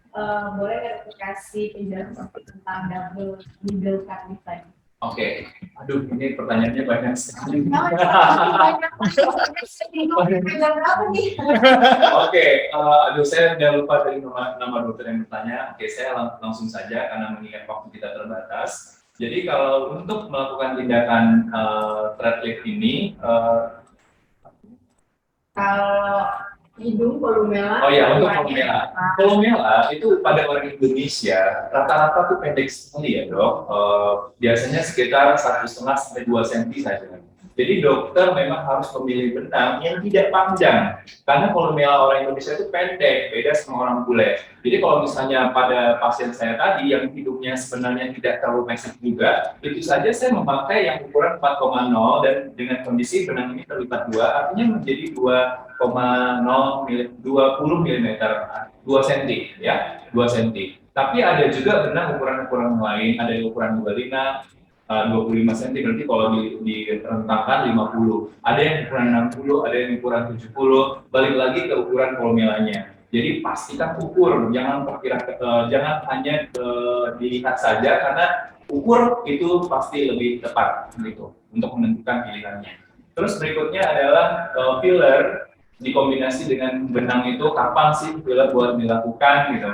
boleh nggak kasih penjelasan tentang double needle cut tadi? Oke, aduh ini pertanyaannya banyak sekali. Oke, aduh saya udah lupa dari nama dokter yang bertanya. Oke, saya langsung saja karena mengingat waktu kita terbatas. Jadi kalau untuk melakukan tindakan thread lift ini, kalau hidung kolomela. Oh ya, untuk kolomela. Kolomela itu pada orang Indonesia rata-rata tuh pendek sekali ya dok. Biasanya sekitar 1,5 sampai 2 cm saja. Jadi dokter memang harus memilih benang yang tidak panjang. Karena kolomela orang Indonesia itu pendek, beda sama orang bule. Jadi kalau misalnya pada pasien saya tadi yang hidungnya sebenarnya tidak terlalu pesek juga, itu saja saya memakai yang ukuran 4,0 dan dengan kondisi benang ini terlipat dua, artinya menjadi 20 mm, 2 cm ya, 2 cm. Tapi ada juga benang ukuran-ukuran lain, ada yang ukuran 25 cm, berarti kalau direntangkan 50. Ada yang ukuran 60, ada yang ukuran 70, balik lagi ke ukuran kolomelanya. Jadi pastikan ukur, jangan jangan hanya dilihat saja karena ukur itu pasti lebih tepat gitu untuk menentukan pilihannya. Terus berikutnya adalah filler dikombinasi dengan benang itu kapan sih filler buat dilakukan gitu.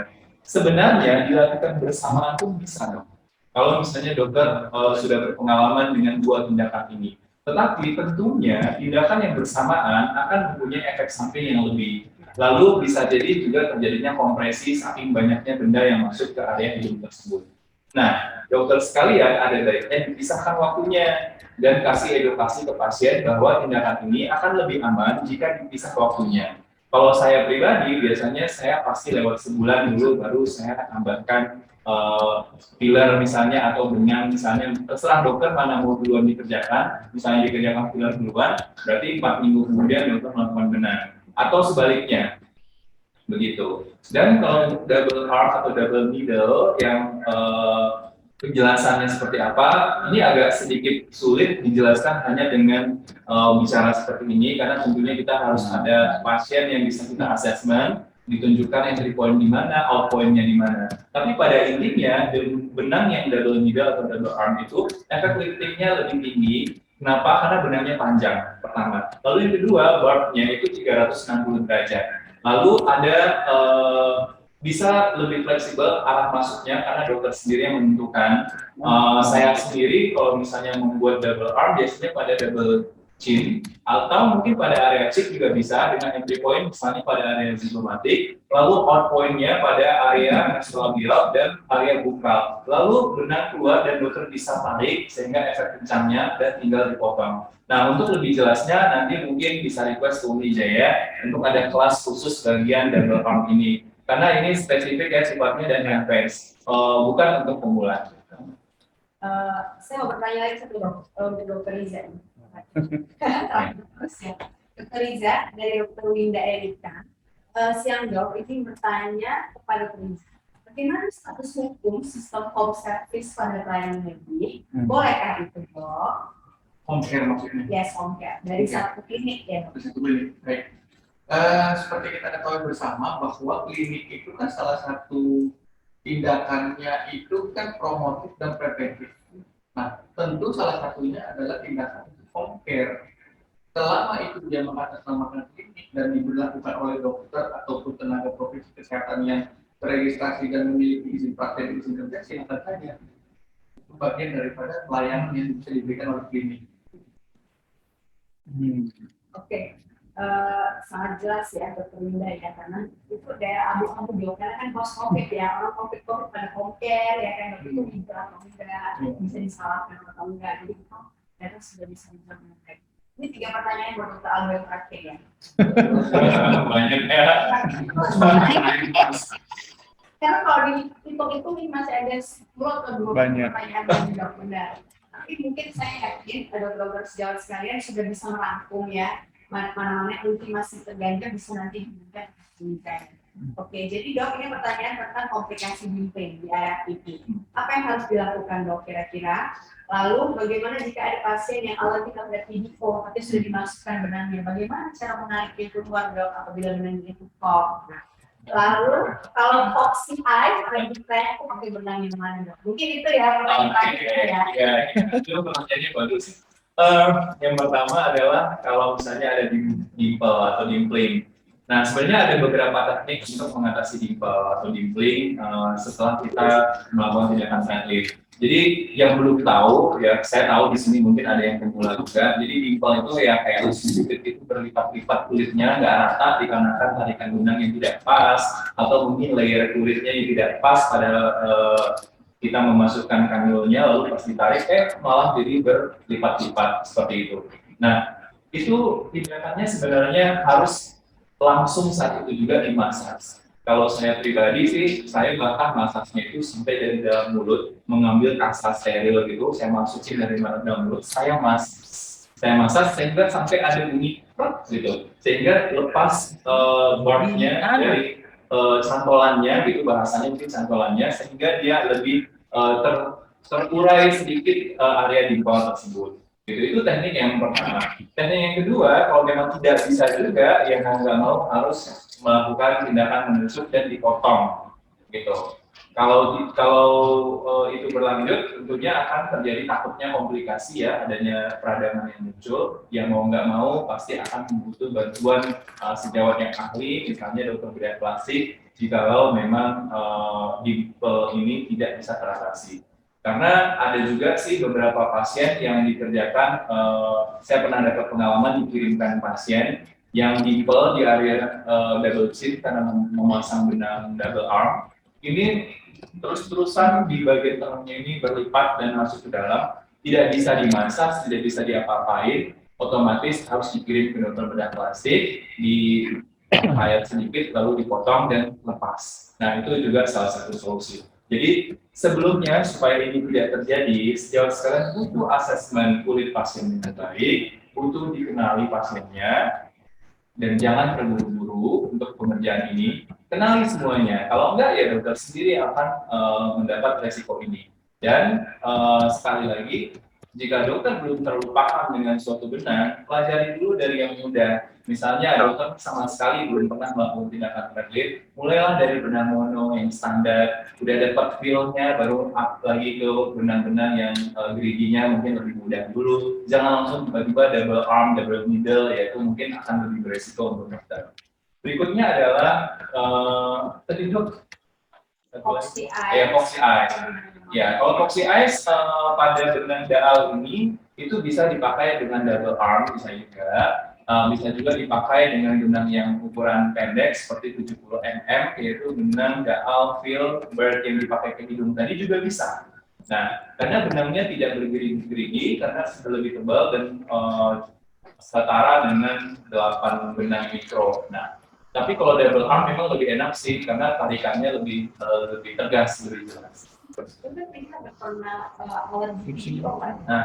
Sebenarnya dilakukan bersamaan pun bisa dong. Kalau misalnya dokter sudah berpengalaman dengan dua tindakan ini. Tetapi tentunya tindakan yang bersamaan akan mempunyai efek samping yang lebih. Lalu bisa jadi juga terjadinya kompresi saking banyaknya benda yang masuk ke area hidung tersebut. Nah, dokter sekalian ada baiknya dipisahkan waktunya dan kasih edukasi ke pasien bahwa tindakan ini akan lebih aman jika dipisah waktunya. Kalau saya pribadi, biasanya saya pasti lewat sebulan dulu, baru saya tambahkan filler misalnya atau benang misalnya, terserah dokter mana mau duluan dikerjakan. Misalnya dikerjakan filler duluan, berarti 4 minggu kemudian dokter melakukan benang, atau sebaliknya begitu. Dan kalau untuk double arm atau double needle yang penjelasannya seperti apa, ini agak sedikit sulit dijelaskan hanya dengan bicara seperti ini, karena tentunya kita harus ada pasien yang bisa kita assessment, ditunjukkan entry point di mana, out point-nya di mana. Tapi pada intinya, benang yang double needle atau double arm itu efek lifting-nya lebih tinggi. Kenapa? Karena benangnya panjang, pertama. Lalu yang kedua, barbnya itu 360 derajat. Lalu ada bisa lebih fleksibel arah masuknya karena dokter sendiri yang menentukan. Saya sendiri kalau misalnya membuat double arm biasanya pada double chin atau mungkin pada area cheek juga bisa dengan entry point misalnya pada area zygomatics, lalu out point-nya pada area nasolabial dan area bukal. Lalu benang keluar dan dokter bisa tarik sehingga efek kencangnya dan tinggal dipotong. Nah, untuk lebih jelasnya nanti mungkin bisa request ke Umi Jaya untuk ada kelas khusus bagian double arm ini. Karena ini spesifik ya sifatnya dan advance, bukan untuk pemula. Saya mau bertanya lagi satu dok, untuk Dokter Riza. Dokter Riza dari Dokter Winda Erika. Siang dok, ini bertanya kepada Dokter Riza. Bagaimana status hukum sistem home service pada pelayanan medik? Bolehkah itu dok? Home care maksudnya? Yes, home care. Dari satu klinik ya dok? Dari satu klinik, baik. Seperti kita ketahui bersama bahwa klinik itu kan salah satu tindakannya itu kan promotif dan preventif. Nah, tentu salah satunya adalah tindakan home care. Selama itu dia mengatasnamakan klinik dan diberlakukan oleh dokter ataupun tenaga profesi kesehatan yang terregistrasi dan memiliki izin praktek izin kerja, silakan saja. Itu bagian daripada pelayanan yang bisa diberikan oleh klinik. Oke. Sangat jelas ya Dokter Winda ya, karena itu daerah abu-abu dok, karena kan post covid ya, orang covid pada home care ya kan, itu bisa atau enggak, bisa disalahkan atau enggak, jadi itu daerah sudah bisa dijelaskan. Ini 3 pertanyaan buat Dokter Aldo terakhir ya. Banyak ya. Karena kalau itu masih ada 10 atau 20 pertanyaan yang tidak benar. Tapi mungkin saya yakin dokter sejawat sekalian sudah bisa merangkum ya. Mana-mana nanti masih terganjal bisa nanti juga. Oke, jadi dok ini pertanyaan tentang komplikasi bimbing di area pipi. Apa yang harus dilakukan dok kira-kira? Lalu bagaimana jika ada pasien yang awalnya terhadap PDO tapi sudah dimasukkan benangnya? Bagaimana cara menariknya keluar dok apabila benangnya itu pop? Lalu kalau foxy eye, saya aku pakai benang yang mana dok? Mungkin itu ya pertanyaan terakhir ya. Iya, itu pertanyaannya bagus. Yang pertama adalah kalau misalnya ada dimple atau dimpling. Nah, sebenarnya ada beberapa teknik untuk mengatasi dimple atau dimpling setelah kita melakukan tindakan side lift. Jadi yang belum tahu ya, saya tahu di sini mungkin ada yang pemula juga. Jadi dimple itu ya kayak sedikit itu berlipat-lipat kulitnya nggak rata dikarenakan tarikan benang yang tidak pas atau mungkin layer kulitnya yang tidak pas pada kita memasukkan kanulnya lalu pas ditarik malah jadi berlipat-lipat seperti itu. Nah, itu tindakannya sebenarnya harus langsung saat itu juga dimasas. Kalau saya pribadi sih, saya bahkan masasnya itu sampai dari dalam mulut, mengambil kasa steril gitu, saya masukin dari dalam mulut, saya masas sehingga sampai ada bunyi gitu, sehingga lepas barbnya dari cantolannya gitu, bahasanya mungkin cantolannya, sehingga dia lebih terurai sedikit area dimple tersebut. Gitu. Itu teknik yang pertama. Teknik yang kedua, kalau memang tidak bisa juga, yang mau nggak mau harus melakukan tindakan menusuk dan dipotong. Gitu. Kalau itu berlanjut, tentunya akan terjadi takutnya komplikasi ya, adanya peradangan yang muncul. Yang mau nggak mau pasti akan membutuhkan bantuan sejawat yang ahli, misalnya dokter bedah plastik, jikalau memang dimple ini tidak bisa teratasi. Karena ada juga sih beberapa pasien yang dikerjakan, saya pernah dapat pengalaman dikirimkan pasien yang dimple di area double chin karena memasang benang double arm. Ini terus-terusan di bagian tengahnya ini berlipat dan masuk ke dalam, tidak bisa dimasak, tidak bisa diapa-apain, otomatis harus dikirim ke dokter bedah plastik, di hayat sedikit lalu dipotong dan lepas. Nah, itu juga salah satu solusi. Jadi sebelumnya supaya ini tidak terjadi, sejauh sekarang butuh asesmen kulit pasien dengan baik, butuh dikenali pasiennya, dan jangan terburu-buru untuk pengerjaan ini. Kenali semuanya. Kalau enggak ya dokter sendiri akan mendapat resiko ini. Dan sekali lagi, jika dokter belum terlalu paham dengan suatu benang, pelajari dulu dari yang mudah. Misalnya dokter sama sekali belum pernah melakukan tindakan threadlift, mulailah dari benang mono yang standar, udah dapat feel-nya, baru up lagi ke benang-benang yang geriginya mungkin lebih mudah dulu. Jangan langsung tiba-tiba double arm, double needle, yaitu mungkin akan lebih beresiko untuk dokter. Berikutnya adalah tadi dok, Foxy Foxy eyes. Ya, kalau Foxy eyes pada benang daal ini itu bisa dipakai dengan double arm bisa juga dipakai dengan benang yang ukuran pendek seperti 70 mm, yaitu benang daal fill bird yang dipakai ke hidung tadi juga bisa. Nah, karena benangnya tidak bergerigi-gerigi karena sudah lebih tebal dan setara dengan 8 benang mikro. Nah, tapi kalau double arm memang lebih enak sih karena tarikannya lebih tegas, lebih jelas. Nah,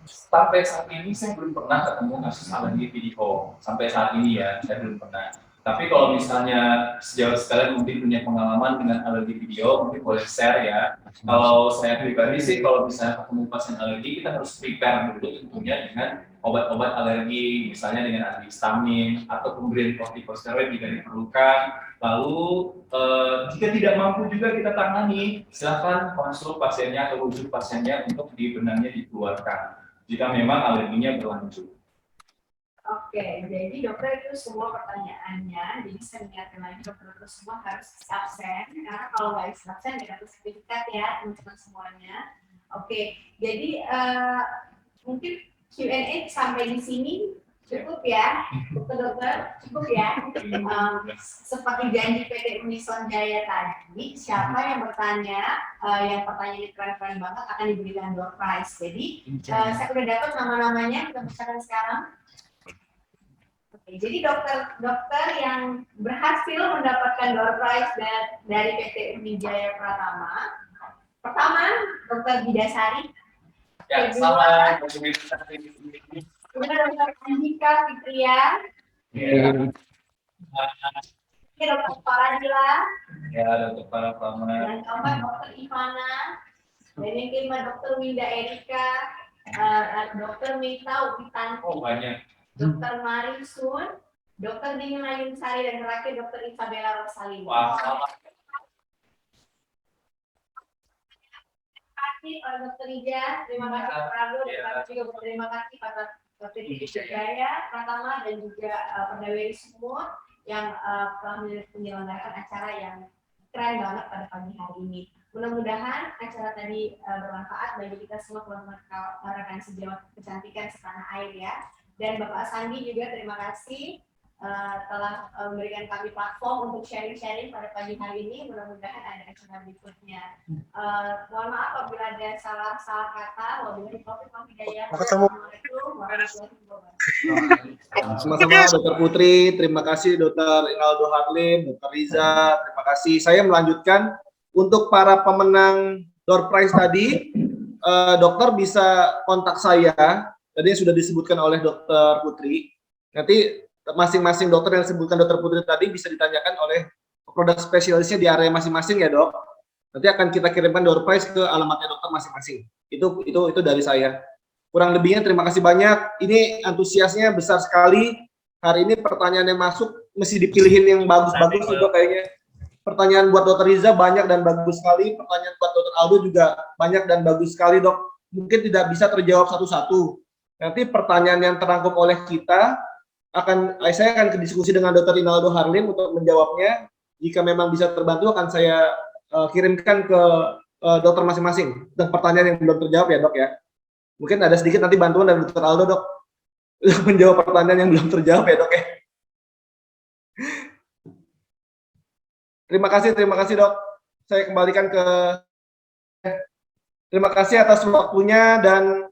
sampai saat ini saya belum pernah ketemu kasus alergi video. Sampai saat ini ya, saya belum pernah. Tapi kalau misalnya sejauh sekalian mungkin punya pengalaman dengan alergi video, mungkin boleh share ya. Kalau saya pribadi sih, kalau misalnya ketemu pasien alergi, kita harus prepare dulu tentunya dengan obat-obat alergi, misalnya dengan antihistamin atau pemberian kortikosteroid jika diperlukan. Lalu jika tidak mampu juga kita tangani, silakan konsul pasiennya atau rujuk pasiennya untuk benangnya dikeluarkan jika memang alerginya berlanjut. Oke, jadi dokter itu semua pertanyaannya, jadi saya ingatkan lagi dokter itu semua harus absen, karena kalau nggak absen nggak dapat sertifikat ya teman-teman semuanya. Oke, jadi mungkin Q&A sampai di sini cukup ya, dokter cukup ya. Seperti janji PT Unison Jaya tadi, siapa yang bertanya, yang pertanyaannya keren-keren banget akan diberikan door prize. Jadi saya udah dapat nama-namanya, kita bacakan sekarang. Oke, jadi dokter yang berhasil mendapatkan door prize dari PT Unijaya Pratama. Pertama, Dr. Bidasari. Ya, selamat. Kemudian Dr. Andika Fitrian. Ini Dr. Paradila. Ya, Dr. Paradila. Dan keempat Dr. Ivana. Dan yang kelima Dr. Winda Erika. Dr. Mita Witanti. Oh, banyak. Dr. Marisun, Dr. Dingin Ayun Sari, dan terakhir Dr. Isabella Rosalina. Wah, selamat. Terima kasih Pak Dr. Ija, terima kasih Pak Prabu, dan juga berterima kasih pada Dr. Jaya Pratama dan juga Perdaweri semua yang telah menyelenggarakan acara yang keren banget pada pagi hari ini. Mudah-mudahan acara tadi bermanfaat bagi kita semua teman-teman rekan sejawat kecantikan setanah air ya. Dan Bapak Sandi juga terima kasih telah memberikan kami platform untuk sharing-sharing pada pagi hari ini. Mudah-mudahan ada acara berikutnya. Mohon maaf apabila ada salah kata. Wabillahi taufiq wal hidayah. Assalamualaikum warahmatullahi wabarakatuh. Sama-sama Dr. Putri, terima kasih Dr. Inaldo Harlim, Dr. Riza, terima kasih. Saya melanjutkan untuk para pemenang door prize tadi, dokter bisa kontak saya. Tadi yang sudah disebutkan oleh Dr. Putri. Nanti masing-masing dokter yang disebutkan Dr. Putri tadi bisa ditanyakan oleh produk spesialisnya di area masing-masing ya dok. Nanti akan kita kirimkan door prize ke alamatnya dokter masing-masing. Itu dari saya. Kurang lebihnya terima kasih banyak. Ini antusiasnya besar sekali. Hari ini pertanyaan yang masuk mesti dipilihin yang bagus-bagus sih dok kayaknya. Pertanyaan buat Dr. Riza banyak dan bagus sekali. Pertanyaan buat Dr. Aldo juga banyak dan bagus sekali dok. Mungkin tidak bisa terjawab satu-satu. Nanti pertanyaan yang terangkum oleh kita saya akan diskusi dengan Dr. Inaldo Harlim untuk menjawabnya. Jika memang bisa terbantu akan saya kirimkan ke dokter masing-masing untuk pertanyaan yang belum terjawab ya dok ya. Mungkin ada sedikit nanti bantuan dari Dr. Aldo dok untuk menjawab pertanyaan yang belum terjawab ya dok ya. Terima kasih dok. saya kembalikan ke terima kasih atas waktunya dan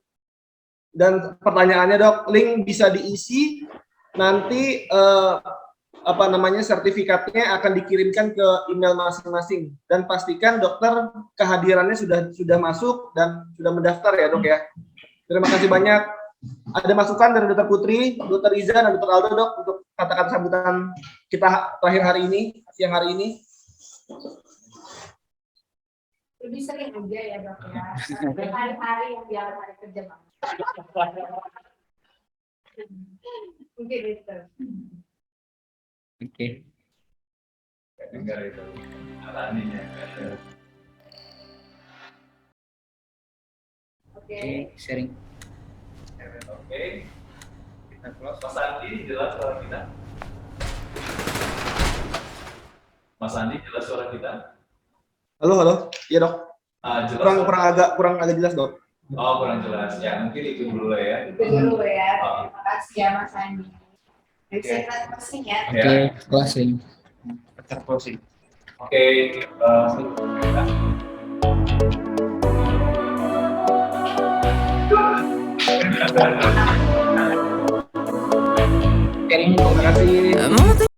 pertanyaannya dok. Link bisa diisi nanti sertifikatnya akan dikirimkan ke email masing-masing dan pastikan dokter kehadirannya sudah masuk dan sudah mendaftar ya dok ya. Terima kasih banyak. Ada masukan dari Dokter Putri, Dokter Iza, dan Dokter Aldo dok untuk kata-kata sambutan kita terakhir hari ini, siang hari ini. Lebih sering aja ya dok ya. Hari-hari yang biar hari kerja banget. Mungkin itu. Oke. Dengar itu. Alaminya. Oke. Sharing. Oke. Kita close. Mas Andi, jelas suara kita? Mas Andi, jelas suara kita? Halo. Iya dok. Jelas. Kurang agak jelas dok. Oh, kurang jelas. Ya, mungkin itu dulu ya. Itu dulu ya. Terima kasih ya Mas Andi. Saya closing ya. Oke, closing. Kita closing. Oke.